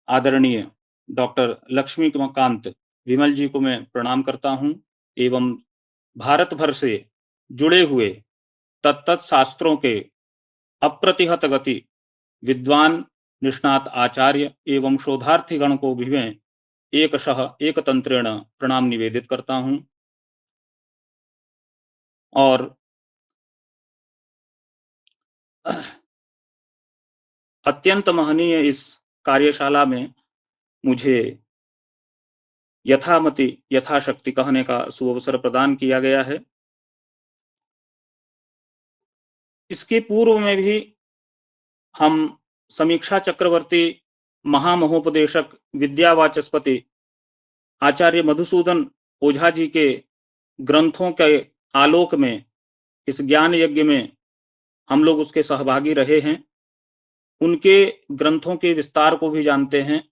आदरणीय डॉक्टर लक्ष्मीकांत विमल जी को मैं प्रणाम करता हूं, एवं भारत भर से जुड़े हुए तत्त शास्त्रों के अप्रतिहत गति विद्वान निष्णात आचार्य एवं शोधार्थी गण को भी मैं एक तंत्रेण प्रणाम निवेदित करता हूं। और अत्यंत महनीय इस कार्यशाला में मुझे यथामति यथाशक्ति कहने का सुअवसर प्रदान किया गया है। इसके पूर्व में भी हम समीक्षा चक्रवर्ती महामहोपदेशक विद्यावाचस्पति आचार्य मधुसूदन ओझा जी के ग्रंथों के आलोक में इस ज्ञान यज्ञ में हम लोग उसके सहभागी रहे हैं। उनके ग्रंथों के विस्तार को भी जानते हैं,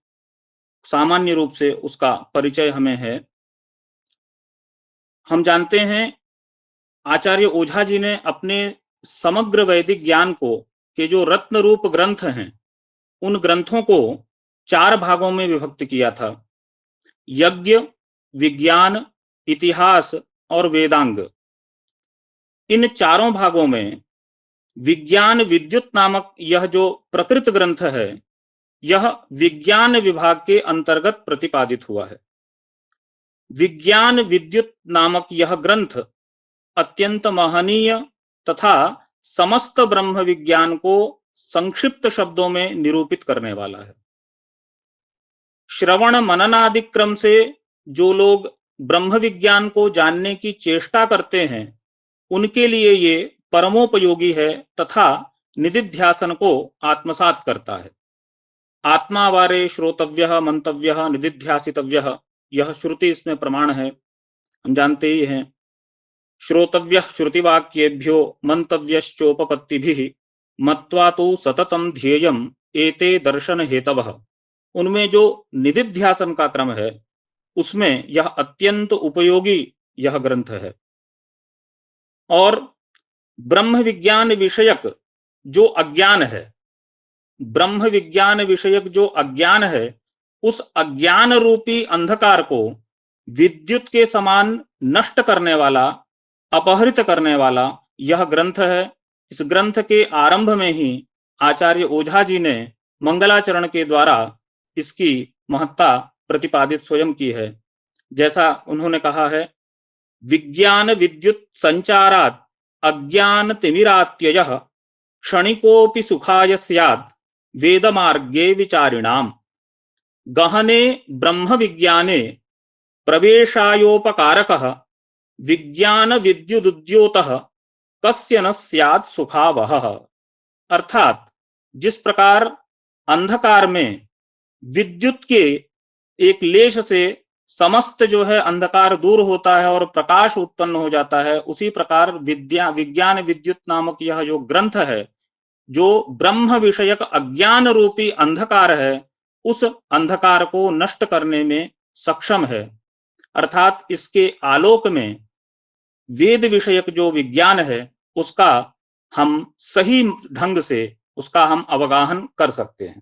सामान्य रूप से उसका परिचय हमें है। हम जानते हैं आचार्य ओझा जी ने अपने समग्र वैदिक ज्ञान को के जो रत्न रूप ग्रंथ हैं उन ग्रंथों को 4 भागों में विभक्त किया था: यज्ञ, विज्ञान, इतिहास और वेदांग। इन चारों भागों में विज्ञान विद्युत नामक यह जो प्रकृत ग्रंथ है यह विज्ञान विभाग के अंतर्गत प्रतिपादित हुआ है। विज्ञान विद्युत नामक यह ग्रंथ अत्यंत महनीय तथा समस्त ब्रह्म विज्ञान को संक्षिप्त शब्दों में निरूपित करने वाला है। श्रवण मननादि क्रम से जो लोग ब्रह्म विज्ञान को जानने की चेष्टा करते हैं उनके लिए ये परमोपयोगी है तथा निदिध्यासन को आत्मसात करता है। आत्मा वारे श्रोतव्यः मंतव्यः निदिध्यासितव्यः, यह श्रुति इसमें प्रमाण है, हम जानते ही हैं। श्रोतव्यः श्रुतिवाक्येभ्यो मंतव्यश्चोपपत्तिभिः मत्वा तो सततम ध्येयम् एते दर्शन हेतवः। उनमें जो निदिध्यासन का क्रम है उसमें यह अत्यंत उपयोगी यह ग्रंथ है। और ब्रह्म विज्ञान विषयक जो अज्ञान है, ब्रह्म विज्ञान विषयक जो अज्ञान है, उस अज्ञान रूपी अंधकार को विद्युत के समान नष्ट करने वाला, अपहरित करने वाला यह ग्रंथ है। इस ग्रंथ के आरंभ में ही आचार्य ओझा जी ने मंगलाचरण के द्वारा इसकी महत्ता प्रतिपादित स्वयं की है। जैसा उन्होंने कहा है, विज्ञान विद्युत संचारात अज्ञान तिमिरात्ययः क्षणिकोपि सुखाय स्यात् वेद मार्गे विचारिणाम गहने ब्रह्म विज्ञाने प्रवेशायोपकारकः विज्ञान विद्युदुद्योतः कस्य न स्यात् सुखावहः। अर्थात जिस प्रकार अंधकार में विद्युत के एक लेश से समस्त जो है अंधकार दूर होता है और प्रकाश उत्पन्न हो जाता है, उसी प्रकार विज्ञान विद्युत नामक यह जो ग्रंथ है, जो ब्रह्म विषयक अज्ञान रूपी अंधकार है, उस अंधकार को नष्ट करने में सक्षम है। अर्थात इसके आलोक में वेद विषयक जो विज्ञान है उसका हम सही ढंग से उसका हम अवगाहन कर सकते हैं।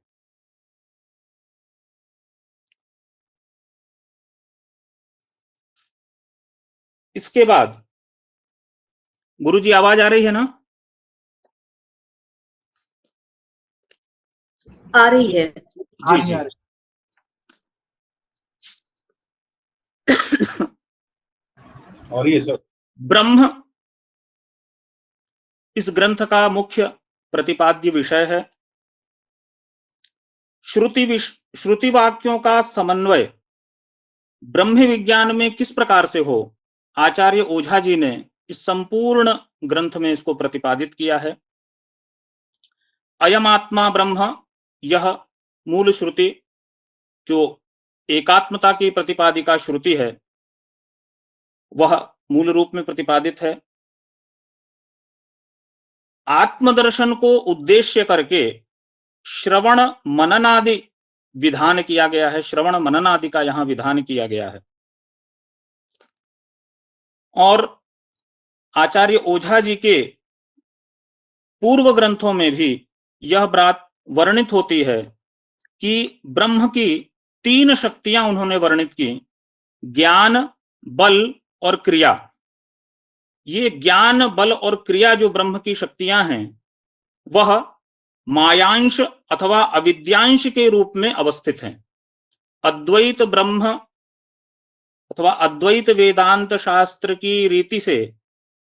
इसके बाद गुरुजी आवाज आ रही है ना? आ रही है। जी जी। और ये सर ब्रह्म इस ग्रंथ का मुख्य प्रतिपाद्य विषय है। श्रुति वाक्यों का समन्वय ब्रह्म विज्ञान में किस प्रकार से हो, आचार्य ओझा जी ने इस संपूर्ण ग्रंथ में इसको प्रतिपादित किया है। अयम आत्मा ब्रह्म, यह मूल श्रुति जो एकात्मता की प्रतिपादिका श्रुति है, वह मूल रूप में प्रतिपादित है। आत्मदर्शन को उद्देश्य करके श्रवण मननादि विधान किया गया है, श्रवण मननादि का यहां विधान किया गया है। और आचार्य ओझा जी के पूर्व ग्रंथों में भी यह बात वर्णित होती है कि ब्रह्म की 3 शक्तियां उन्होंने वर्णित की, ज्ञान, बल और क्रिया। ये ज्ञान, बल और क्रिया जो ब्रह्म की शक्तियां हैं, वह मायांश अथवा अविद्यांश के रूप में अवस्थित हैं। अद्वैत ब्रह्म अथवा अद्वैत वेदांत शास्त्र की रीति से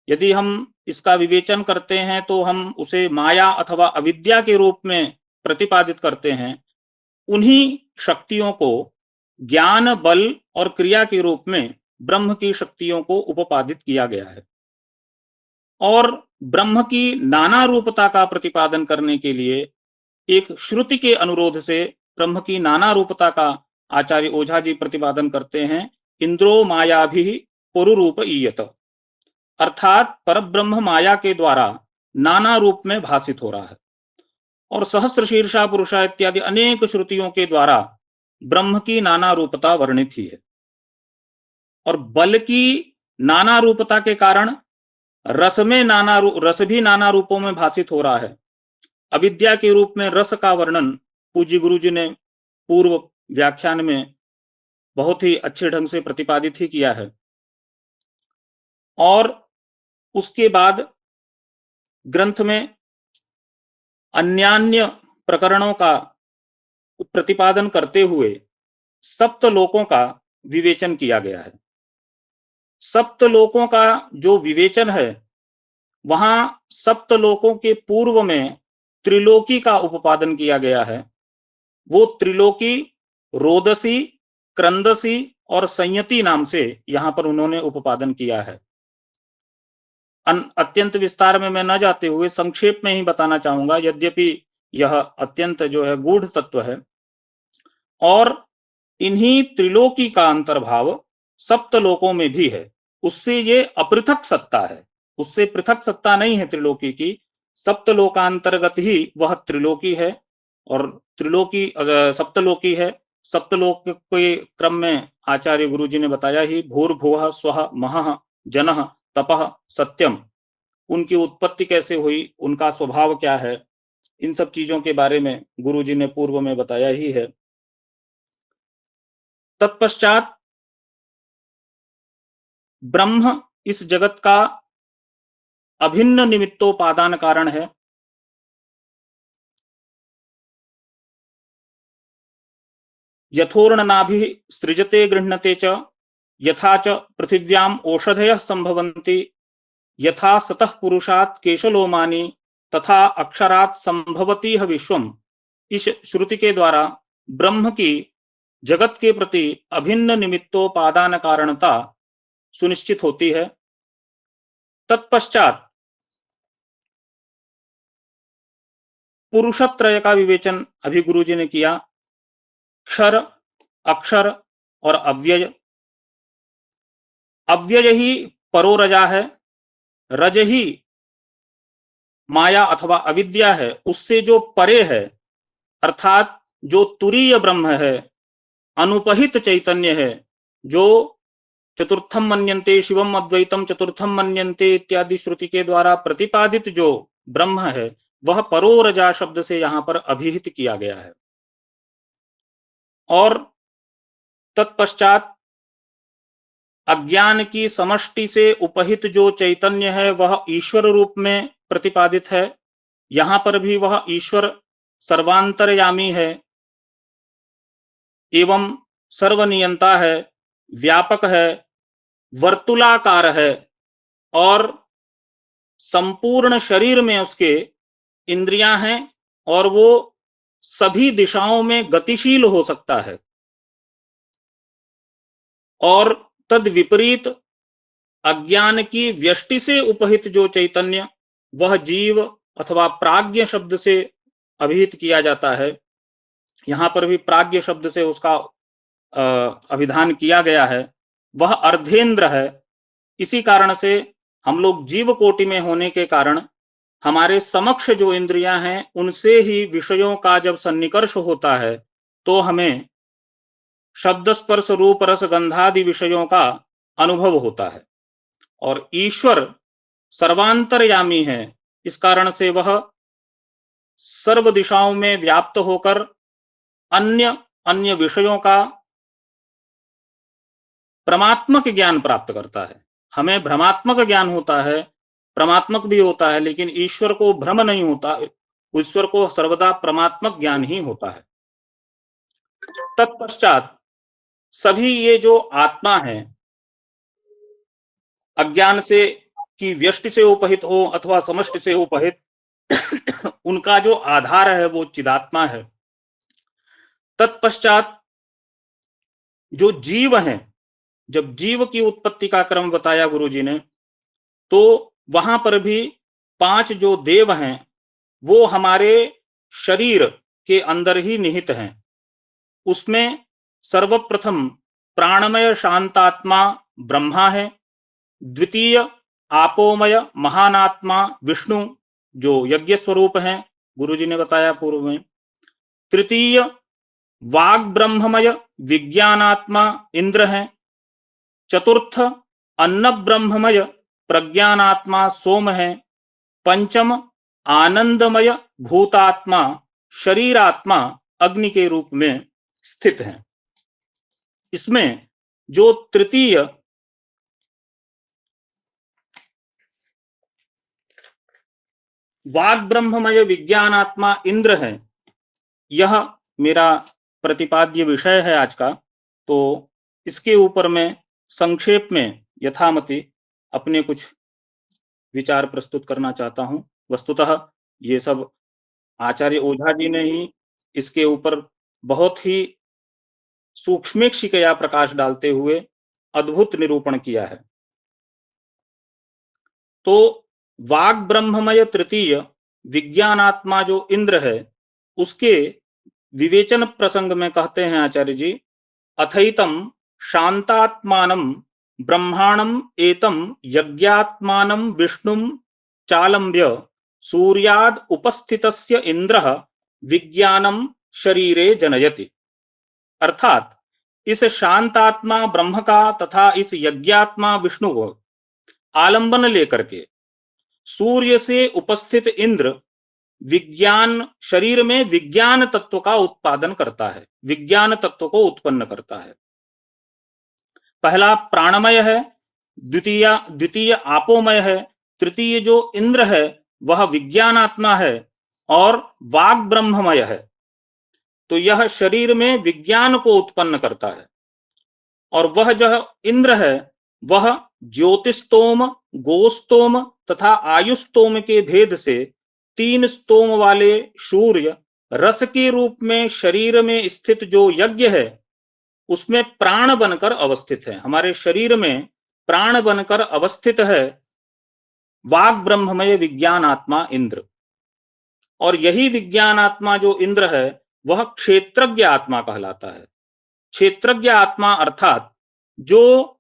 यदि हम इसका विवेचन करते हैं तो हम उसे माया अथवा अविद्या के रूप में प्रतिपादित करते हैं। उन्हीं शक्तियों को ज्ञान, बल और क्रिया के रूप में ब्रह्म की शक्तियों को उपपादित किया गया है। और ब्रह्म की नाना रूपता का प्रतिपादन करने के लिए एक श्रुति के अनुरोध से ब्रह्म की नाना रूपता का आचार्य ओझा जी प्रतिपादन करते हैं। इंद्रो माया भी पुरुरूप ईयत, अर्थात परब्रह्म माया के द्वारा नाना रूप में भाषित हो रहा है। और सहस्र शीर्षा पुरुषा इत्यादि अनेक श्रुतियों के द्वारा ब्रह्म की नाना रूपता वर्णित ही है। और बल की नाना रूपता के कारण रस भी नाना रूपों में भाषित हो रहा है। अविद्या के रूप में रस का वर्णन पूज्य गुरु जी ने पूर्व व्याख्यान में बहुत ही अच्छे ढंग से प्रतिपादित ही किया है। और उसके बाद ग्रंथ में अन्यान्य प्रकरणों का प्रतिपादन करते हुए सप्तलोकों का विवेचन किया गया है। सप्तलोकों का जो विवेचन है, वहां सप्तलोकों के पूर्व में त्रिलोकी का उपादन किया गया है। वो त्रिलोकी रोदसी, क्रंदसी और संयति नाम से यहां पर उन्होंने उपादन किया है। अत्यंत विस्तार में मैं न जाते हुए संक्षेप में ही बताना चाहूंगा, यद्यपि यह अत्यंत जो है गूढ़ तत्व है। और इन्हीं त्रिलोकी का अंतर्भाव सप्तलोकों में भी है। उससे ये अपृथक सत्ता है, उससे पृथक सत्ता नहीं है त्रिलोकी की। सप्तलोकांतर्गत ही वह त्रिलोकी है और त्रिलोकी सप्तलोकी है। सप्तलोक के क्रम में आचार्य गुरु जी ने बताया ही, भूर्भुवः स्वः महः जनः तपः सत्यम। उनकी उत्पत्ति कैसे हुई, उनका स्वभाव क्या है, इन सब चीजों के बारे में गुरुजी ने पूर्व में बताया ही है। तत्पश्चात ब्रह्म इस जगत का अभिन्न निमित्तोपादान कारण है। यथोर्णनाभिः सृजते गृह्णते च यथा च पृथिव्याम ओषधयः संभवन्ति यथा सतः पुरुषात् केशलोमानि तथा अक्षरात् संभवतीह विश्वम। इस श्रुति के द्वारा ब्रह्म की जगत के प्रति अभिन्न निमित्तोपादान कारणता सुनिश्चित होती है। तत्पश्चात पुरुषत्रय का विवेचन अभी गुरुजी ने किया। क्षर, अक्षर और अव्यय। अव्यय ही परो रजा है, रज ही माया अथवा अविद्या है, उससे जो परे है, अर्थात जो तुरीय ब्रह्म है, अनुपहित चैतन्य है, जो चतुर्थम मन्यन्ते शिवम अद्वैतम चतुर्थम मन्यन्ते इत्यादि श्रुति के द्वारा प्रतिपादित जो ब्रह्म है, वह परो रजा शब्द से यहां पर अभिहित किया गया है। और तत्पश्चात अज्ञान की समष्टि से उपहित जो चैतन्य है वह ईश्वर रूप में प्रतिपादित है। यहां पर भी वह ईश्वर सर्वांतरयामी है एवं सर्वनियंता है, व्यापक है, वर्तुलाकार है और संपूर्ण शरीर में उसके इंद्रियां हैं और वो सभी दिशाओं में गतिशील हो सकता है। और तद विपरीत अज्ञान की व्यष्टि से उपहित जो चैतन्य, वह जीव अथवा प्राज्ञ शब्द से अभिहित किया जाता है। यहां पर भी प्राज्ञ शब्द से उसका अभिधान किया गया है। वह अर्धेंद्र है। इसी कारण से हम लोग जीव कोटि में होने के कारण हमारे समक्ष जो इंद्रियां हैं उनसे ही विषयों का जब सन्निकर्ष होता है तो हमें शब्द स्पर्श रूप रस गंधादि विषयों का अनुभव होता है। और ईश्वर सर्वांतरयामी है, इस कारण से वह सर्व दिशाओं में व्याप्त होकर अन्य अन्य विषयों का प्रमात्मक ज्ञान प्राप्त करता है। हमें भ्रमात्मक ज्ञान होता है, प्रमात्मक भी होता है, लेकिन ईश्वर को भ्रम नहीं होता, ईश्वर को सर्वदा प्रमात्मक ज्ञान ही होता है। तत्पश्चात सभी ये जो आत्मा है, अज्ञान से की व्यष्टि से उपहित हो अथवा समष्टि से उपहित, उनका जो आधार है वो चिदात्मा है। तत्पश्चात जो जीव हैं, जब जीव की उत्पत्ति का क्रम बताया गुरुजी ने, तो वहां पर भी 5 जो देव हैं वो हमारे शरीर के अंदर ही निहित हैं। उसमें सर्वप्रथम प्राणमय शांतात्मा ब्रह्मा है, द्वितीय आपोमय महानात्मा विष्णु जो यज्ञ स्वरूप हैं, गुरुजी ने बताया पूर्व में, तृतीय वाग ब्रह्ममय विज्ञानात्मा इंद्र है, चतुर्थ अन्न ब्रह्ममय प्रज्ञानात्मा सोम है, पंचम आनंदमय भूतात्मा शरीरात्मा अग्नि के रूप में स्थित है। इसमें जो तृतीय वाग ब्रह्ममय विज्ञानात्मा इंद्र है, यह मेरा प्रतिपाद्य विषय है आज का। तो इसके ऊपर मैं संक्षेप में यथामति अपने कुछ विचार प्रस्तुत करना चाहता हूं। वस्तुतः ये सब आचार्य ओझा जी ने ही इसके ऊपर बहुत ही सूक्ष्मेक्षिकया प्रकाश डालते हुए अद्भुत निरूपण किया है। तो वाग ब्रह्ममय तृतीय विज्ञानात्मा जो इंद्र है, उसके विवेचन प्रसंग में कहते हैं आचार्य जी, अथैतम शांतात्मानं ब्रह्माणं एतम यज्ञात्मानं विष्णुं चालम्ब्य सूर्याद उपस्थितस्य इंद्रः विज्ञानम शरीरे जनयति। अर्थात इस शांतात्मा ब्रह्म का तथा इस यज्ञात्मा विष्णु को आलंबन लेकर के सूर्य से उपस्थित इंद्र विज्ञान शरीर में विज्ञान तत्व का उत्पादन करता है, विज्ञान तत्व को उत्पन्न करता है। पहला प्राणमय है, द्वितीय आपोमय है, तृतीय जो इंद्र है वह विज्ञानात्मा है और वाग ब्रह्ममय है। तो यह शरीर में विज्ञान को उत्पन्न करता है। और वह जो इंद्र है वह ज्योतिस्तोम, गोस्तोम तथा आयुस्तोम के भेद से 3 स्तोम वाले सूर्य रस के रूप में शरीर में स्थित जो यज्ञ है उसमें प्राण बनकर अवस्थित है। हमारे शरीर में प्राण बनकर अवस्थित है वाग ब्रह्ममय विज्ञान आत्मा इंद्र। और यही विज्ञान आत्मा जो इंद्र है वह क्षेत्रज्ञ आत्मा कहलाता है। क्षेत्रज्ञ आत्मा अर्थात जो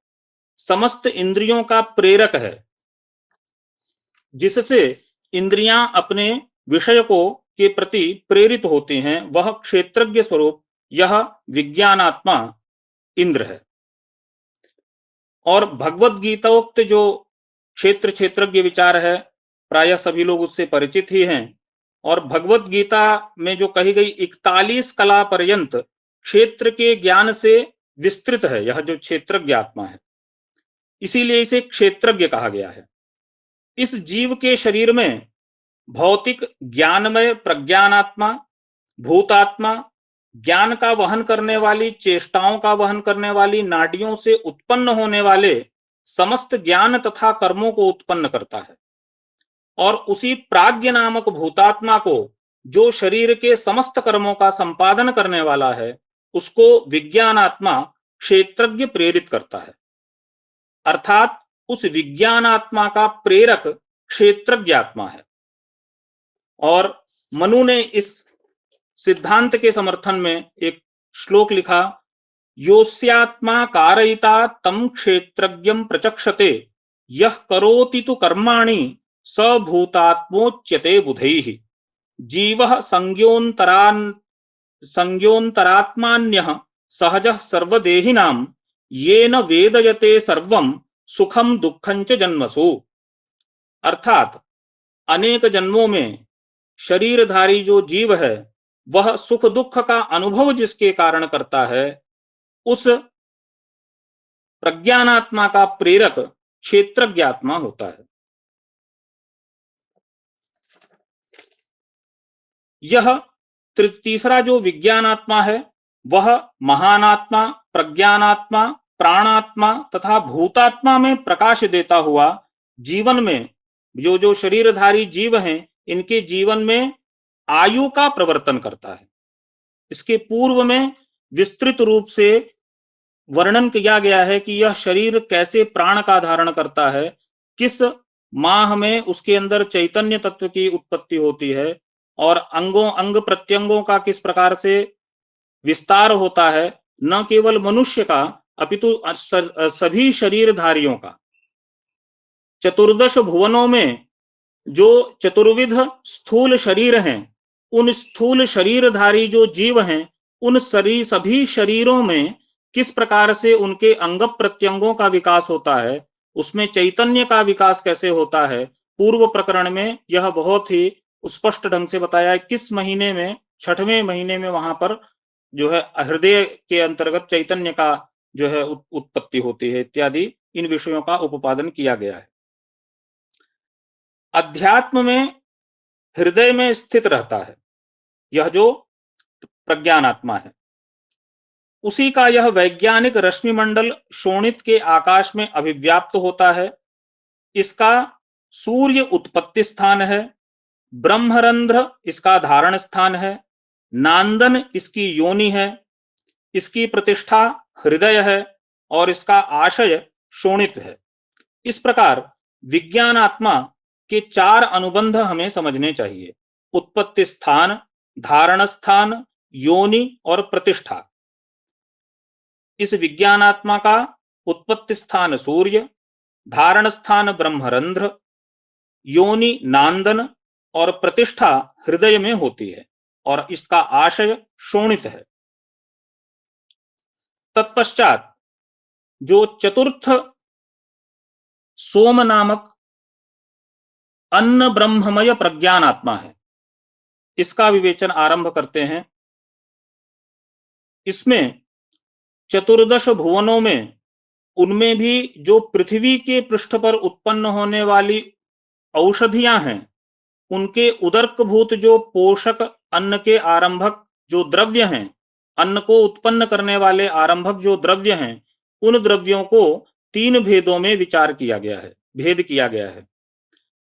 समस्त इंद्रियों का प्रेरक है, जिससे इंद्रियां अपने विषय को के प्रति प्रेरित होती हैं, वह क्षेत्रज्ञ स्वरूप यह विज्ञानात्मा इंद्र है। और भगवत गीताोक्त जो क्षेत्रज्ञ विचार है प्रायः सभी लोग उससे परिचित ही हैं। और भगवत गीता में जो कही गई 41 कला पर्यंत क्षेत्र के ज्ञान से विस्तृत है यह जो क्षेत्रज्ञ आत्मा है, इसीलिए इसे क्षेत्रज्ञ कहा गया है। इस जीव के शरीर में भौतिक ज्ञानमय प्रज्ञानात्मा, भूतात्मा, ज्ञान का वहन करने वाली, चेष्टाओं का वहन करने वाली नाडियों से उत्पन्न होने वाले समस्त ज्ञान तथा कर्मों को उत्पन्न करता है। और उसी प्राज्ञ नामक भूतात्मा को जो शरीर के समस्त कर्मों का संपादन करने वाला है उसको विज्ञानात्मा क्षेत्रज्ञ प्रेरित करता है। अर्थात उस विज्ञानात्मा का प्रेरक क्षेत्रज्ञ आत्मा है। और मनु ने इस सिद्धांत के समर्थन में एक श्लोक लिखा, योस्यात्मा कारयिता तम क्षेत्रज्ञं प्रचक्षते यह करोति तु कर्माणि स भूतात्मोच्यते बुधैः जीवः संज्ञोन्तरात्मान्यः सहजः सर्वदेहिनां येन वेदयते सर्वं सुखम दुखं च जन्मसु। अर्थात अनेक जन्मों में शरीरधारी जो जीव है वह सुख दुख का अनुभव जिसके कारण करता है, उस प्रज्ञानात्मा का प्रेरक क्षेत्रज्ञ आत्मा होता है। यह तीसरा जो विज्ञानात्मा है वह महानात्मा, प्रज्ञानात्मा, प्राणात्मा तथा भूतात्मा में प्रकाश देता हुआ जीवन में जो शरीरधारी जीव हैं इनके जीवन में आयु का प्रवर्तन करता है। इसके पूर्व में विस्तृत रूप से वर्णन किया गया है कि यह शरीर कैसे प्राण का धारण करता है, किस माह में उसके अंदर चैतन्य तत्व की उत्पत्ति होती है और अंग प्रत्यंगों का किस प्रकार से विस्तार होता है, न केवल मनुष्य का अपितु सभी शरीरधारियों का। चतुर्दश भुवनों में जो चतुर्विध स्थूल शरीर हैं, उन स्थूल शरीरधारी जो जीव हैं उन सभी शरीरों में किस प्रकार से उनके अंग प्रत्यंगों का विकास होता है, उसमें चैतन्य का विकास कैसे होता है, पूर्व प्रकरण में यह बहुत ही स्पष्ट ढंग से बताया है। किस महीने में, 6वें महीने में वहां पर जो है हृदय के अंतर्गत चैतन्य का जो है उत्पत्ति होती है इत्यादि इन विषयों का उपादन किया गया है। अध्यात्म में हृदय में स्थित रहता है यह जो प्रज्ञानात्मा है, उसी का यह वैज्ञानिक रश्मि मंडल शोणित के आकाश में अभिव्याप्त होता है। इसका सूर्य उत्पत्ति स्थान है, ब्रह्मरंध्र इसका धारण स्थान है, नांदन इसकी योनि है, इसकी प्रतिष्ठा हृदय है और इसका आशय शोणित है। इस प्रकार विज्ञानात्मा के 4 अनुबंध हमें समझने चाहिए: उत्पत्ति स्थान, धारण स्थान, योनि और प्रतिष्ठा। इस विज्ञानात्मा का उत्पत्ति स्थान सूर्य, धारण स्थान ब्रह्मरंध्र, योनि नांदन और प्रतिष्ठा हृदय में होती है और इसका आशय शोणित है। तत्पश्चात जो चतुर्थ सोम नामक अन्न ब्रह्ममय प्रज्ञान आत्मा है। इसका विवेचन आरंभ करते हैं। इसमें चतुर्दश भुवनों में, उनमें भी जो पृथ्वी के पृष्ठ पर उत्पन्न होने वाली औषधियां हैं, उनके उदर्कभूत जो पोषक अन्न के आरंभक जो द्रव्य हैं, अन्न को उत्पन्न करने वाले आरंभक जो द्रव्य हैं, उन द्रव्यों को 3 भेदों में विचार किया गया है, भेद किया गया है।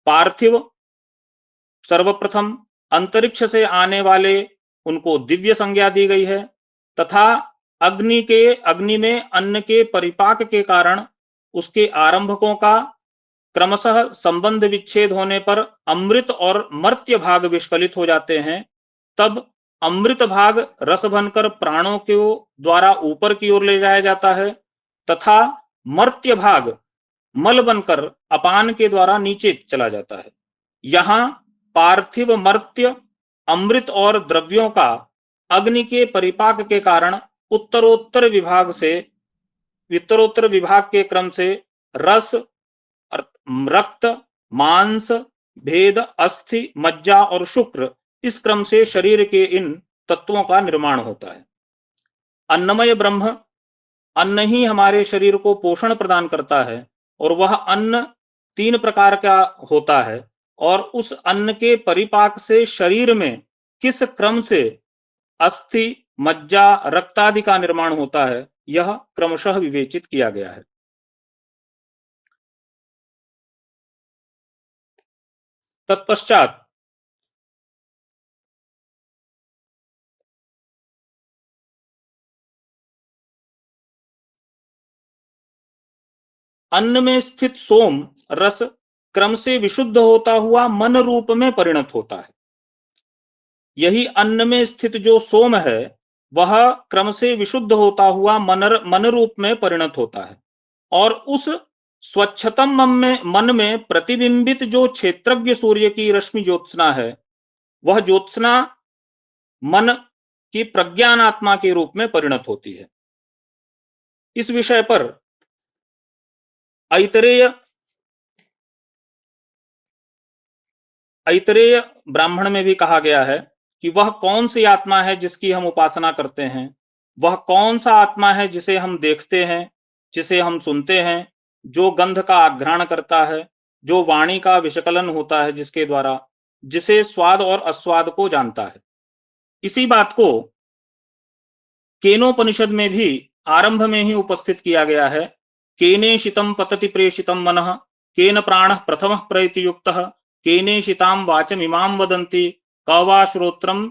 पार्थिव, सर्वप्रथम अंतरिक्ष से आने वाले, उनको दिव्य संज्ञा दी गई है, तथा अग्नि में अन्न के परिपाक के कारण उसके आरंभकों का क्रमशः संबंध विच्छेद होने पर अमृत और मर्त्य भाग विस्खलित हो जाते हैं। तब अमृत भाग रस बनकर प्राणों के द्वारा ऊपर की ओर ले जाया जाता है, तथा मर्त्य भाग मल बनकर अपान के द्वारा नीचे चला जाता है। यहाँ पार्थिव, मर्त्य, अमृत और द्रव्यों का अग्नि के परिपाक के कारण उत्तरोत्तर विभाग के क्रम से रस, रक्त, मांस, भेद, अस्थि, मज्जा और शुक्र, इस क्रम से शरीर के इन तत्वों का निर्माण होता है। अन्नमय ब्रह्म, अन्न ही हमारे शरीर को पोषण प्रदान करता है, और वह अन्न 3 प्रकार का होता है, और उस अन्न के परिपाक से शरीर में किस क्रम से अस्थि, मज्जा, रक्त आदि का निर्माण होता है, यह क्रमशः विवेचित किया गया है। तत्पश्चात अन्न में स्थित सोम रस क्रम से विशुद्ध होता हुआ मन रूप में परिणत होता है। यही अन्न में स्थित जो सोम है, वह क्रम से विशुद्ध होता हुआ मन रूप में परिणत होता है, और उस स्वच्छतम मन में प्रतिबिंबित जो क्षेत्रज्ञ सूर्य की रश्मि ज्योत्सना है, वह ज्योत्सना मन की प्रज्ञान आत्मा के रूप में परिणत होती है। इस विषय पर ऐतरेय ब्राह्मण में भी कहा गया है कि वह कौन सी आत्मा है जिसकी हम उपासना करते हैं, वह कौन सा आत्मा है जिसे हम देखते हैं, जिसे हम सुनते हैं, जो गंध का आघ्राण करता है, जो वाणी का विशकलन होता है जिसके द्वारा, जिसे स्वाद और अस्वाद को जानता है। इसी बात को केनोपनिषद में भी आरंभ में ही उपस्थित किया गया है। केनेशितं पतति प्रेषितं मनः, केन प्राणः प्रथमः प्रयुक्तः, केनेशितां वाचमिमां वदन्ति, क वा श्रोत्रं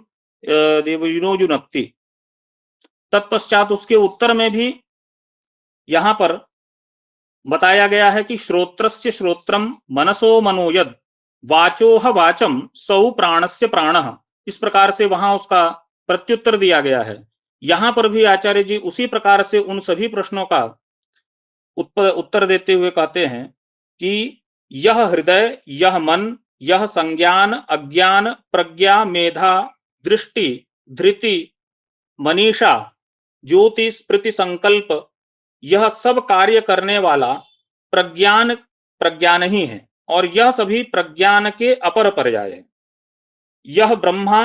देवयुनो युनक्ति। तत्पश्चात उसके उत्तर में भी यहाँ पर बताया गया है कि श्रोत्रस्य श्रोत्रम मनसो मनोयद, वाचोह वाचम सौ प्राणस्य प्राणः। इस प्रकार से वहां उसका प्रत्युत्तर दिया गया है। यहाँ पर भी आचार्य जी उसी प्रकार से उन सभी प्रश्नों का उत्तर देते हुए कहते हैं कि यह हृदय, यह मन, यह संज्ञान, अज्ञान, प्रज्ञा, मेधा, दृष्टि, धृति, मनीषा, ज्योति, स्मृति, संकल्प, यह सब कार्य करने वाला प्रज्ञान ही है, और यह सभी प्रज्ञान के अपर पर्याय है। यह ब्रह्मा,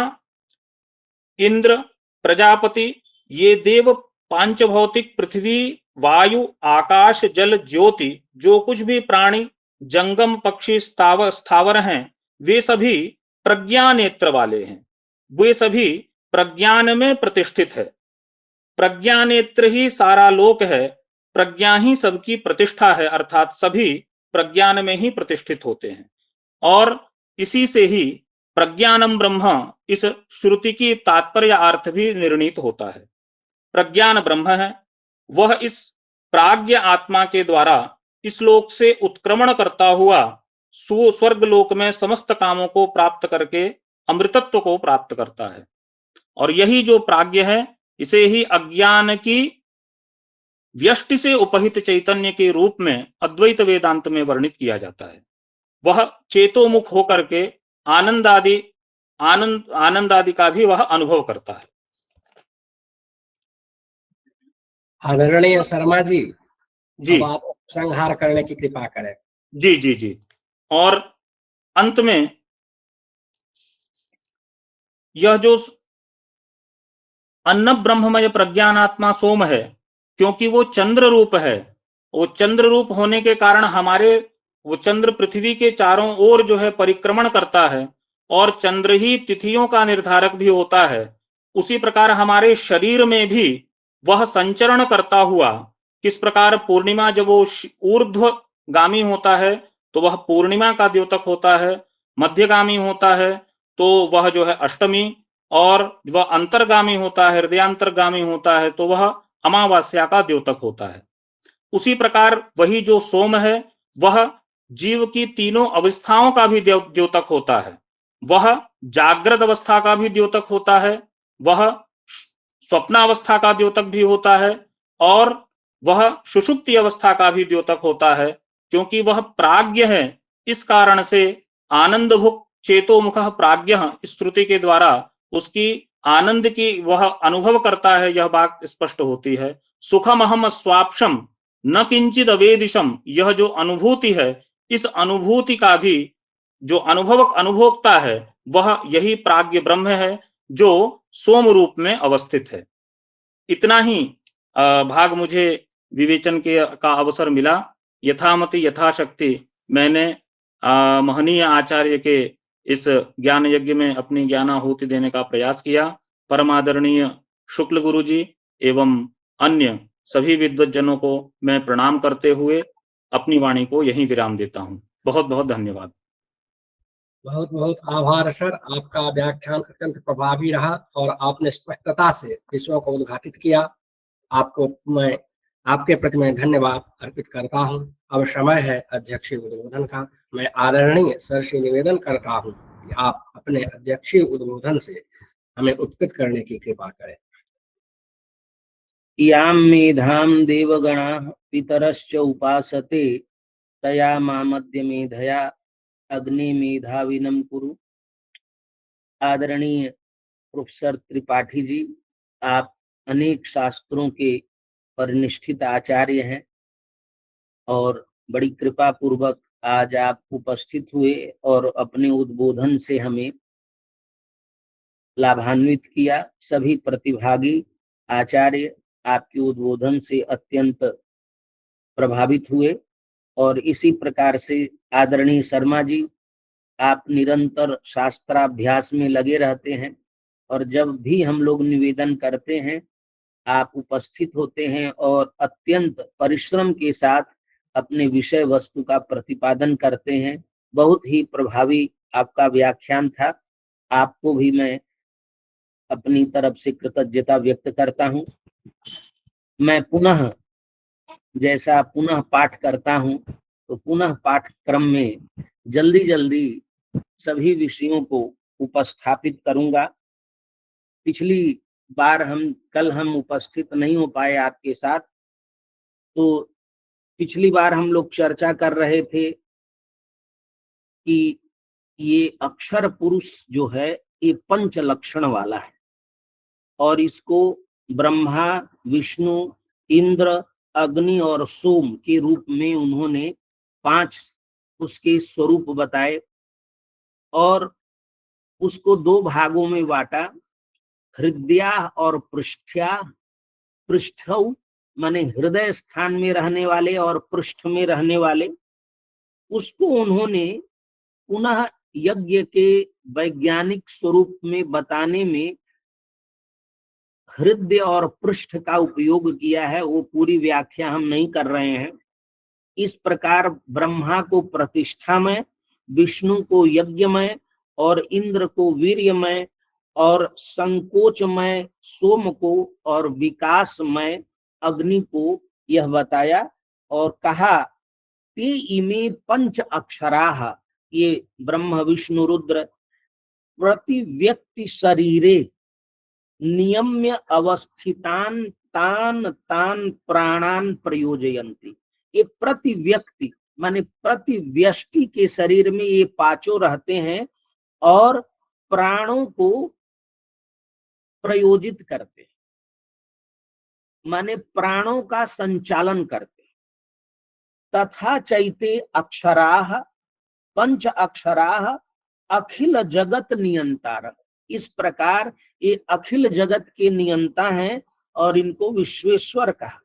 इंद्र, प्रजापति, ये देव, पांचभौतिक पृथ्वी, वायु, आकाश, जल, ज्योति, जो कुछ भी प्राणी, जंगम, पक्षी, स्थावर हैं, वे सभी प्रज्ञानेत्र वाले हैं। वे सभी प्रज्ञान में प्रतिष्ठित है। प्रज्ञानेत्र ही सारा लोक है, प्रज्ञा ही सबकी प्रतिष्ठा है, अर्थात सभी प्रज्ञान में ही प्रतिष्ठित होते हैं। और इसी से ही प्रज्ञानम ब्रह्म, इस श्रुति की तात्पर्य अर्थ भी निर्णीत होता है। प्रज्ञान ब्रह्म है, वह इस प्राज्ञ आत्मा के द्वारा इस लोक से उत्क्रमण करता हुआ स्वर्ग लोक में समस्त कामों को प्राप्त करके अमृतत्व को प्राप्त करता है। और यही जो प्राज्ञ है, इसे ही अज्ञान की व्यष्टि से उपहित चैतन्य के रूप में अद्वैत वेदांत में वर्णित किया जाता है। वह चेतोमुख होकर के आनंद आदि का भी वह अनुभव करता है। आदरणीय शर्मा जी, जी अब आप संहार करने की कृपा करें। जी जी जी। और अंत में यह जो अन्न ब्रह्ममय प्रज्ञानात्मा सोम है, क्योंकि वो चंद्र रूप है, वो चंद्र रूप होने के कारण हमारे वो चंद्र पृथ्वी के चारों ओर जो है परिक्रमण करता है और चंद्र ही तिथियों का निर्धारक भी होता है। उसी प्रकार हमारे शरीर में भी वह संचरण करता हुआ, किस प्रकार पूर्णिमा जब वो ऊर्ध्वगामी होता है तो वह पूर्णिमा का द्योतक होता है, मध्यगामी होता है तो वह जो है अष्टमी, और वह अंतर्गामी होता है, हृदयांतरगामी होता है तो वह अमावस्या का द्योतक होता है। उसी प्रकार वही जो सोम है वह जीव की तीनों अवस्थाओं का भी द्योतक होता है। वह जागृत अवस्था का भी द्योतक होता है, वह स्वप्नावस्था का द्योतक भी होता है, और वह सुषुप्ति अवस्था का भी द्योतक होता है। क्योंकि वह प्राज्ञ है, इस कारण से आनंद भुक चेतोमुख प्राज्ञ स्तुति के द्वारा उसकी आनंद की वह अनुभव करता है, यह बात स्पष्ट होती है। सुखम अहम स्वाप्शम न किंचित अवेदिशम, यह जो अनुभूति है, इस अनुभूति का भी जो अनुभोक्ता है वह यही प्राज्ञ ब्रह्म है जो सोम रूप में अवस्थित है। इतना ही भाग मुझे विवेचन का अवसर मिला। यथामति यथाशक्ति मैंने महनीय आचार्य के इस ज्ञान यज्ञ में अपनी ज्ञानाहुति देने का प्रयास किया। परमादरणीय शुक्ल गुरु जी एवं अन्य सभी विद्वज्जनों को मैं प्रणाम करते हुए अपनी वाणी को यहीं विराम देता हूँ। बहुत बहुत धन्यवाद। बहुत बहुत आभार सर, आपका व्याख्यान अत्यंत प्रभावी रहा और आपने स्पष्टता से विषयों को उद्घाटित किया। आपको मैं आपके प्रति मैं धन्यवाद अर्पित करता हूं। अब समय है अध्यक्षीय उद्बोधन का। मैं आदरणीय सर से निवेदन करता हूं कि आप अपने अध्यक्षीय उद्बोधन से हमें उत्कृत करने की कृपा करें। याम मेधाम देवगणाः पितरश्च उपासते तया मामद्य मेधया अग्नि मेधाविनम कुरु। आदरणीय प्रोफेसर त्रिपाठी जी, आप अनेक शास्त्रों के परिनिष्ठित आचार्य हैं और बड़ी कृपा पूर्वक आज आप उपस्थित हुए और अपने उद्बोधन से हमें लाभान्वित किया। सभी प्रतिभागी आचार्य आपके उद्बोधन से अत्यंत प्रभावित हुए और इसी प्रकार से आदरणीय शर्मा जी, आप निरंतर शास्त्राभ्यास में लगे रहते हैं और जब भी हम लोग निवेदन करते हैं आप उपस्थित होते हैं और अत्यंत परिश्रम के साथ अपने विषय वस्तु का प्रतिपादन करते हैं। बहुत ही प्रभावी आपका व्याख्यान था। आपको भी मैं अपनी तरफ से कृतज्ञता व्यक्त करता हूं। मैं पुनः जैसा पुनः पाठ करता हूं तो पुनः पाठक्रम में जल्दी जल्दी सभी विषयों को उपस्थापित करूंगा। पिछली बार कल हम उपस्थित नहीं हो पाए आपके साथ, तो पिछली बार हम लोग चर्चा कर रहे थे कि ये अक्षर पुरुष जो है ये पंच लक्षण वाला है और इसको ब्रह्मा, विष्णु, इंद्र, अग्नि और सोम के रूप में उन्होंने 5 उसके स्वरूप बताए और उसको 2 भागों में बांटा, हृदया और पृष्ठया। पृष्ठौ माने हृदय स्थान में रहने वाले और पृष्ठ में रहने वाले। उसको उन्होंने पुनः यज्ञ के वैज्ञानिक स्वरूप में बताने में हृदय और पृष्ठ का उपयोग किया है। वो पूरी व्याख्या हम नहीं कर रहे हैं। इस प्रकार ब्रह्मा को प्रतिष्ठामय, विष्णु को यज्ञमय और इंद्र को वीर्यमय और संकोचमय सोम को और विकासमय अग्नि को यह बताया और कहा ते इमे पंच अक्षराः, ये ब्रह्म विष्णु रुद्र प्रति व्यक्ति शरीरे नियम्य अवस्थितान तान तान प्राणान प्रयोजयन्ति। ये प्रति व्यक्ति माने प्रति व्यष्टि के शरीर में ये पांचों रहते हैं और प्राणों को प्रयोजित करते हैं, माने प्राणों का संचालन करते हैं। तथा चैते अक्षराः पंच अक्षराः अखिल जगत नियंतार। इस प्रकार ये अखिल जगत के नियंता हैं और इनको विश्वेश्वर कहा।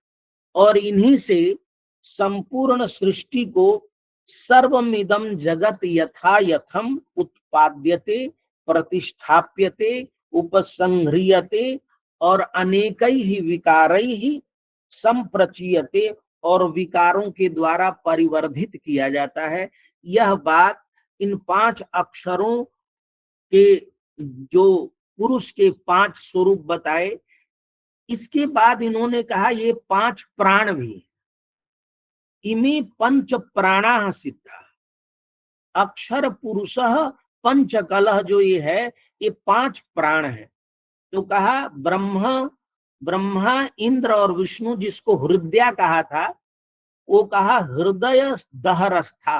और इन्हीं से संपूर्ण सृष्टि को सर्वमिदं जगत यथा यथम उत्पाद्यते प्रतिष्ठाप्यते उपसंह्रियते और अनेकैः विकारैः संप्रचीयते और विकारों के द्वारा परिवर्धित किया जाता है। यह बात इन 5 अक्षरों के जो पुरुष के 5 स्वरूप बताए, इसके बाद इन्होंने कहा ये 5 प्राण भी, इमे पंच प्राणाः सिद्धा। अक्षर पुरुषः पंचकलः जो ये है, ये 5 प्राण है। तो कहा ब्रह्मा इंद्र और विष्णु, जिसको हृदय कहा था, वो कहा हृदय दहरस्था,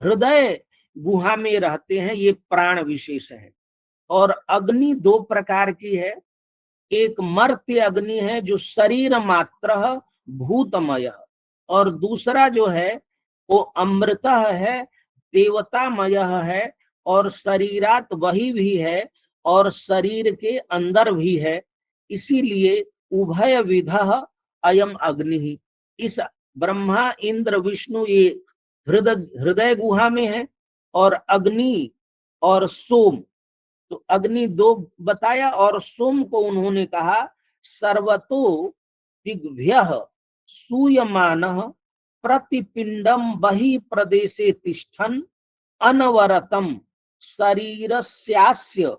हृदय गुहा में रहते हैं, ये प्राण विशेष है। और अग्नि 2 प्रकार की है, एक मर्त्य अग्नि है जो शरीर मात्र भूतमय, और दूसरा जो है वो अमृत है, देवतामय है, और शरीरात वही भी है और शरीर के अंदर भी है। इसीलिए उभय विधः अयम अग्नि। इस ब्रह्मा इंद्र विष्णु ये हृदय गुहा में है, और अग्नि और सोम, तो अग्नि 2 बताया और सोम को उन्होंने कहा सर्वतो दिग्भ्यः सूयमानः प्रतिपिंडम बहि प्रदेशे तिष्ठन् अनवरतम शरीरस्यास्य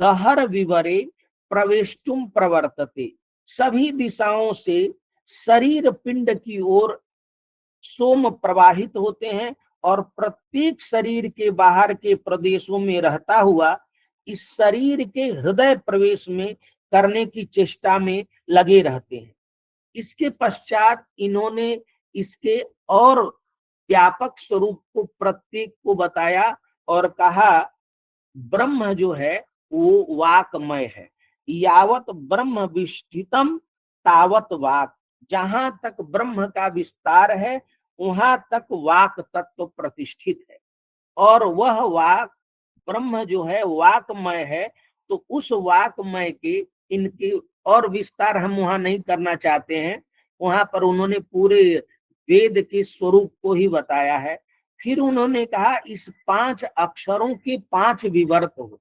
दहर विवरे प्रवेष्टुम प्रवर्तते। सभी दिशाओं से शरीर पिंड की ओर सोम प्रवाहित होते हैं और प्रत्येक शरीर के बाहर के प्रदेशों में रहता हुआ इस शरीर के हृदय प्रवेश में करने की चेष्टा में लगे रहते हैं। इसके पश्चात इन्होंने इसके और व्यापक स्वरूप को प्रत्येक को बताया और कहा ब्रह्म जो है वो वाकमय है। यावत ब्रह्म विष्ठितम तावत वाक। जहां तक ब्रह्म का विस्तार है वहां तक वाक तत्व प्रतिष्ठित है, और वह वाक ब्रह्म जो है वाकमय है। तो उस वाकमय के इनके और विस्तार हम वहां नहीं करना चाहते हैं, वहां पर उन्होंने पूरे वेद के स्वरूप को ही बताया है। फिर उन्होंने कहा इस 5 अक्षरों के 5 विवर्त हो।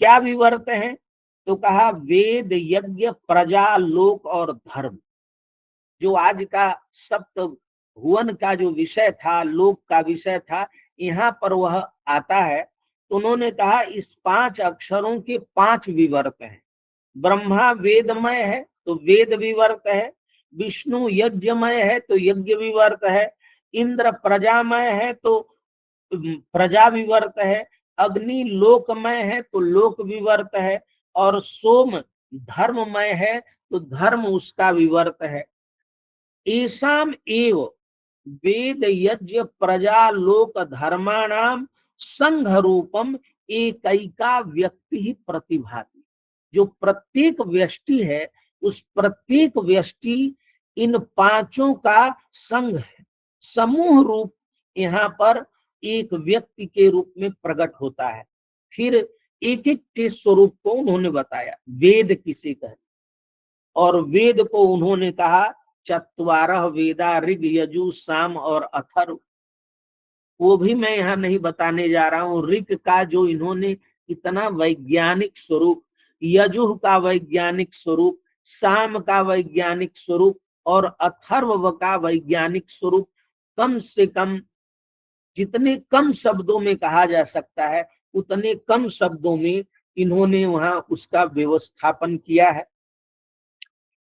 क्या विवर्त हैं? तो कहा वेद, यज्ञ, प्रजा, लोक और धर्म। जो आज का सप्त भुवन का जो विषय था, लोक का विषय था, यहाँ पर वह आता है। तो उन्होंने कहा इस 5 अक्षरों के 5 विवर्त हैं। ब्रह्मा वेदमय है तो वेद विवर्त है, विष्णु यज्ञमय है तो यज्ञ विवर्त है, इंद्र प्रजामय है तो प्रजा विवर्त है, अग्नि लोकमय है तो लोक विवर्त है, और सोम धर्ममय है तो धर्म उसका विवर्त है। एसाम एव वेद यज्ञ प्रजा लोक धर्माणाम संघ रूपम एकैका व्यक्ति ही प्रतिभाति। जो प्रत्येक व्यष्टि है उस प्रत्येक व्यष्टि इन 5 का संघ है, समूह रूप यहाँ पर एक व्यक्ति के रूप में प्रकट होता है। फिर एक एक के स्वरूप को उन्होंने बताया। वेद किसे कहते, और वेद को उन्होंने कहा 4 वेदा ऋग यजु साम और अथर्व। वो भी मैं यहाँ नहीं बताने जा रहा हूँ। ऋग का जो इन्होंने इतना वैज्ञानिक स्वरूप, यजुः का वैज्ञानिक स्वरूप, साम का वैज्ञानिक स्वरूप और अथर्व का वैज्ञानिक स्वरूप, कम से कम जितने कम शब्दों में कहा जा सकता है उतने कम शब्दों में इन्होंने वहां उसका व्यवस्थापन किया है।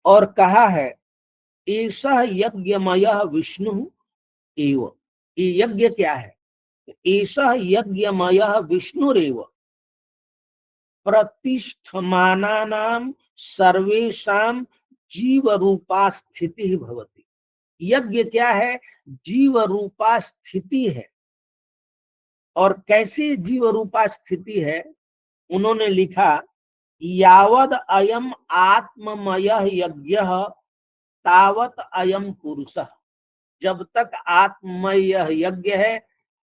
और कहा है ऐसा यज्ञमय विष्णु एव। ये यज्ञ क्या है? ऐसा यज्ञमय विष्णुरेव प्रतिष्ठमानानां सर्वेषां जीव रूपा स्थिति भवति। यज्ञ क्या है? जीव रूपा स्थिति है। और कैसे जीव रूपा स्थिति है? उन्होंने लिखा यावद अयम आत्ममय यज्ञ तावत अयम पुरुषः। जब तक आत्ममय यज्ञ है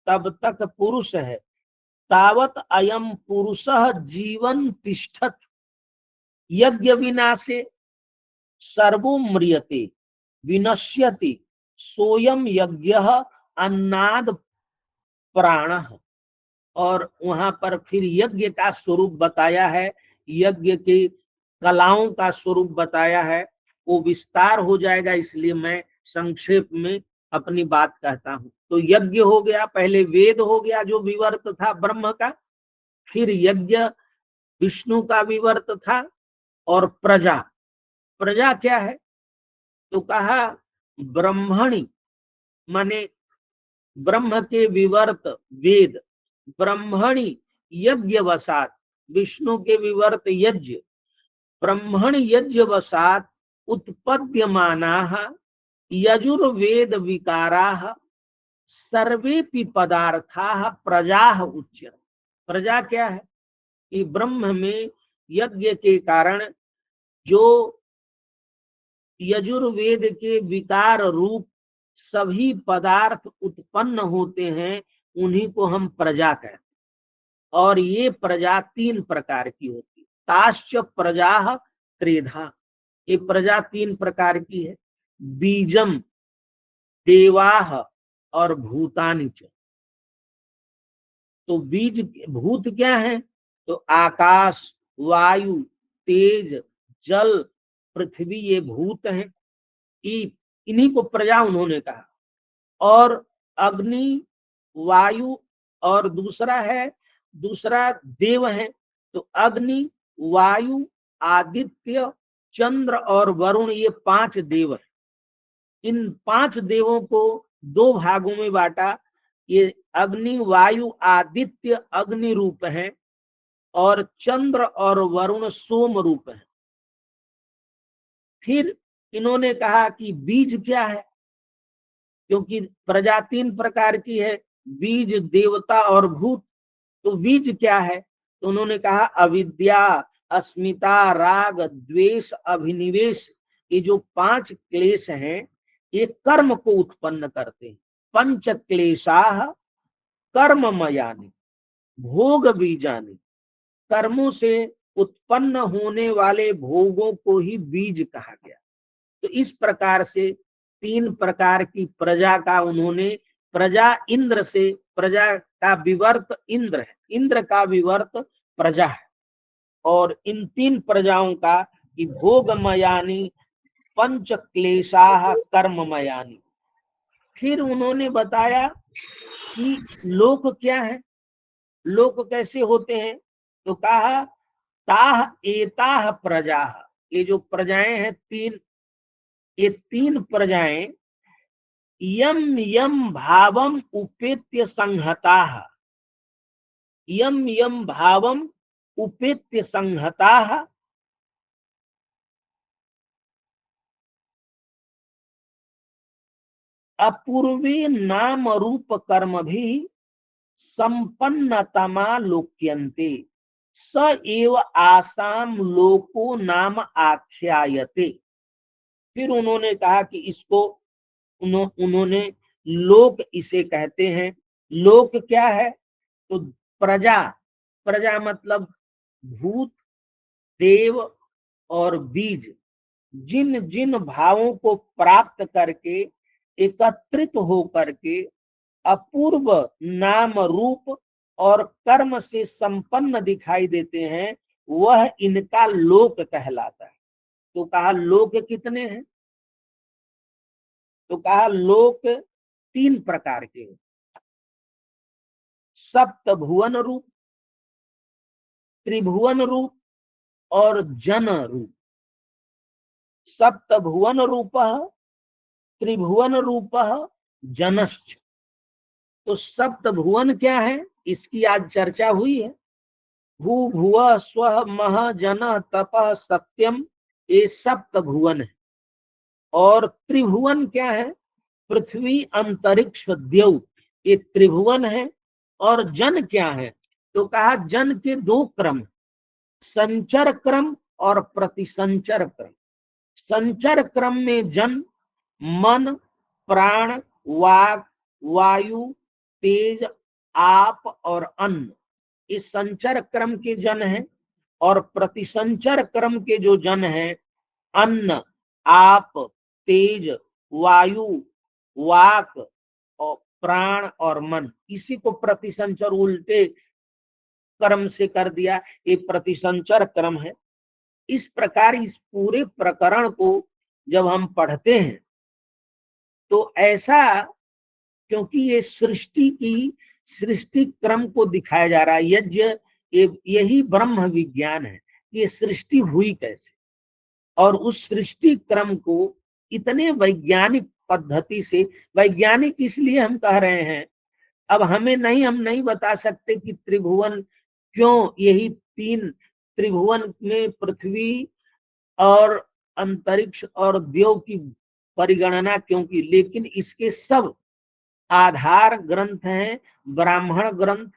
तब तक पुरुष है, तावत अयम पुरुषः जीवन तिष्ठत, यज्ञ विनाशे सर्वो म्रियते विनश्यति, सोयम यज्ञः अन्नाद प्राणः। और वहां पर फिर यज्ञ का स्वरूप बताया है, यज्ञ के कलाओं का स्वरूप बताया है, वो विस्तार हो जाएगा, इसलिए मैं संक्षेप में अपनी बात कहता हूं। तो यज्ञ हो गया, पहले वेद हो गया जो विवर्त था ब्रह्म का, फिर यज्ञ विष्णु का विवर्त था, और प्रजा, प्रजा क्या है तो कहा ब्रह्मणि, माने ब्रह्म के विवर्त वेद, ब्रह्मणि यज्ञ वसात, विष्णु के विवर्त यज्ञ, ब्रह्मणि यज्ञ वसात उत्पद्यमानाः यजुर्वेद विकाराः सर्वेपि पदार्थाः प्रजाः उच्यन्ते। प्रजा क्या है कि ब्रह्म में यज्ञ के कारण जो यजुर्वेद के विकार रूप सभी पदार्थ उत्पन्न होते हैं, उन्हीं को हम प्रजा कहते हैं। और ये प्रजा 3 प्रकार की होती है। ताश्च प्रजा त्रेधा, ये प्रजा 3 प्रकार की है, बीजम, देवाह और भूतानि च। तो बीज भूत क्या है तो आकाश, वायु, तेज, जल, पृथ्वी, ये भूत हैं, इन्हीं को प्रजा उन्होंने कहा। और अग्नि, वायु और दूसरा देव है, तो अग्नि, वायु, आदित्य, चंद्र और वरुण, ये 5 देव हैं। इन 5 देवों को 2 भागों में बांटा, ये अग्नि, वायु, आदित्य अग्नि रूप है, और चंद्र और वरुण सोम रूप है। फिर इन्होंने कहा कि बीज क्या है, क्योंकि प्रजा 3 प्रकार की है, बीज, देवता और भूत। तो बीज क्या है तो उन्होंने कहा अविद्या, अस्मिता, राग, द्वेष, अभिनिवेश, ये जो 5 क्लेश हैं, ये कर्म को उत्पन्न करते हैं। पंच क्लेशाः कर्ममयानि भोग बीजानि, कर्मों से उत्पन्न होने वाले भोगों को ही बीज कहा गया। तो इस प्रकार से 3 प्रकार की प्रजा का उन्होंने, प्रजा इंद्र से, प्रजा का विवर्त इंद्र है, इंद्र का विवर्त प्रजा है, और इन 3 प्रजाओं का कि भोगमयानि पंच क्लेशाः कर्ममयानि। फिर उन्होंने बताया कि लोक क्या है, लोक कैसे होते हैं तो कहा ताह एताह प्रजा, ये जो प्रजाएं हैं 3, ये 3 प्रजाएं यम यम भावम उपेत्य संहताः, यम यम भावम उपेत्य संहताः अपूर्वे नाम रूप कर्म भी संपन्नतमा लोक्यन्ते, स एव आसाम लोको नाम आख्यायते। फिर उन्होंने कहा कि इसको उन्होंने लोक इसे कहते हैं। लोक क्या है तो प्रजा, प्रजा मतलब भूत, देव और बीज, जिन जिन भावों को प्राप्त करके एकत्रित हो करके अपूर्व नाम रूप और कर्म से संपन्न दिखाई देते हैं, वह इनका लोक कहलाता है। तो कहा लोक कितने हैं तो कहा लोक 3 प्रकार के, सप्त भुवन रूप, त्रिभुवन रूप और जन रूप। सप्त भुवन रूपः, त्रिभुवन रूपः, जनश्च। तो सप्त भुवन क्या है इसकी आज चर्चा हुई है। भू भुव स्व मह जन तपः सत्यम, ये सप्त भुवन है। और त्रिभुवन क्या है पृथ्वी, अंतरिक्ष, द्यौ, ये त्रिभुवन है। और जन क्या है तो कहा जन के 2 क्रम, संचर क्रम और प्रतिसंचर क्रम। संचर क्रम में जन मन, प्राण, वाक, वायु, तेज आप और अन्न, इस संचर क्रम के जन हैं, और प्रतिसंचर क्रम के जो जन हैं, अन्न, आप, तेज, वायु, वाक और प्राण और मन, इसी को प्रतिसंचर उल्टे क्रम से कर दिया, ये प्रतिसंचर क्रम है। इस प्रकार इस पूरे प्रकरण को जब हम पढ़ते हैं तो ऐसा, क्योंकि ये सृष्टि क्रम को दिखाया जा रहा है, यज्ञ, यही ब्रह्म विज्ञान है, ये सृष्टि हुई कैसे, और उस सृष्टि क्रम को इतने वैज्ञानिक पद्धति से, वैज्ञानिक इसलिए हम कह रहे हैं, अब हम नहीं बता सकते कि त्रिभुवन क्यों, यही 3 त्रिभुवन में पृथ्वी और अंतरिक्ष और देव की परिगणना क्यों की, लेकिन इसके सब आधार ग्रंथ हैं, ब्राह्मण ग्रंथ,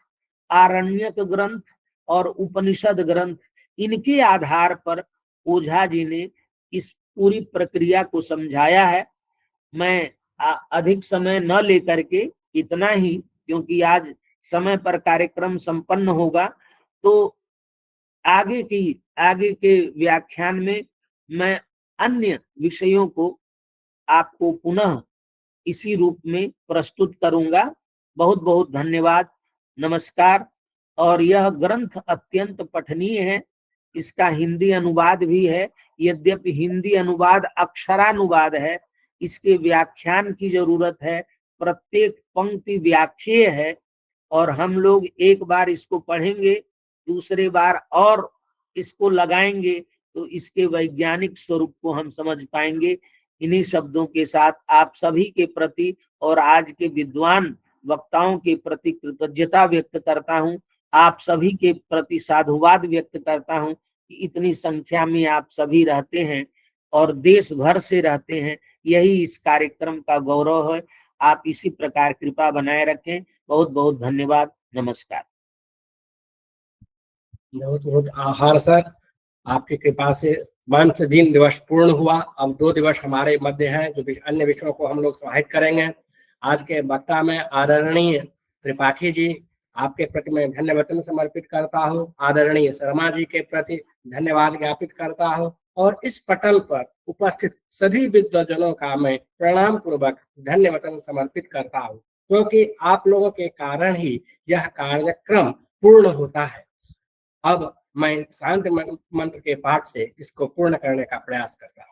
आरण्यक ग्रंथ और उपनिषद ग्रंथ। इनके आधार पर ओझा जी ने इस पूरी प्रक्रिया को समझाया है। मैं अधिक समय न लेकर के इतना ही, क्योंकि आज समय पर कार्यक्रम संपन्न होगा, तो आगे के व्याख्यान में मैं अन्य विषयों को आपको पुनः इसी रूप में प्रस्तुत करूंगा। बहुत बहुत धन्यवाद, नमस्कार। और यह ग्रंथ अत्यंत पठनीय है, इसका हिंदी अनुवाद भी है, यद्यपि हिंदी अनुवाद अक्षरानुवाद है, इसके व्याख्यान की जरूरत है, प्रत्येक पंक्ति व्याख्येय है, और हम लोग एक बार इसको पढ़ेंगे, दूसरे बार और इसको लगाएंगे तो इसके वैज्ञानिक स्वरूप को हम समझ पाएंगे। इन्हीं शब्दों के साथ आप सभी के प्रति और आज के विद्वान वक्ताओं के प्रति कृतज्ञता व्यक्त करता हूं, आप सभी के प्रति साधुवाद व्यक्त करता हूं कि इतनी संख्या में आप सभी रहते हैं और देश भर से रहते हैं, यही इस कार्यक्रम का गौरव है। आप इसी प्रकार कृपा बनाए रखें। बहुत बहुत धन्यवाद, नमस्कार। बहुत बहुत आभार सर, आपकी कृपा से मंच दिन दिवस पूर्ण हुआ। अब 2 दिवस हमारे मध्य हैं, जो अन्य विषयों को हम लोग समाहित करेंगे। आज के वक्ता में आदरणीय त्रिपाठी जी, आपके प्रति मैं धन्यवाद समर्पित करता हूँ। आदरणीय शर्मा जी के प्रति धन्यवाद ज्ञापित करता हूँ, और इस पटल पर उपस्थित सभी विद्वजनों का मैं प्रणाम पूर्वक धन्यवाद समर्पित करता हूँ, क्योंकि आप लोगों के कारण ही यह कार्यक्रम पूर्ण होता है। अब मैं शांति मंत्र के पाठ से इसको पूर्ण करने का प्रयास करता हूँ।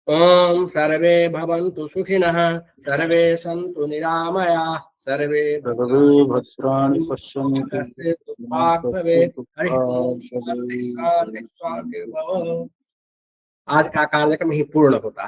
ओम सर्वे भवन्तु सुखिनः, सर्वे सन्तु निरामयाः, सर्वे भद्राणि पश्यन्तु कश्चित् दुःखात् भवेत्। हरि ओम, शांति शांति शांति भव। आज का कार्यक्रम ही पूर्ण होता है।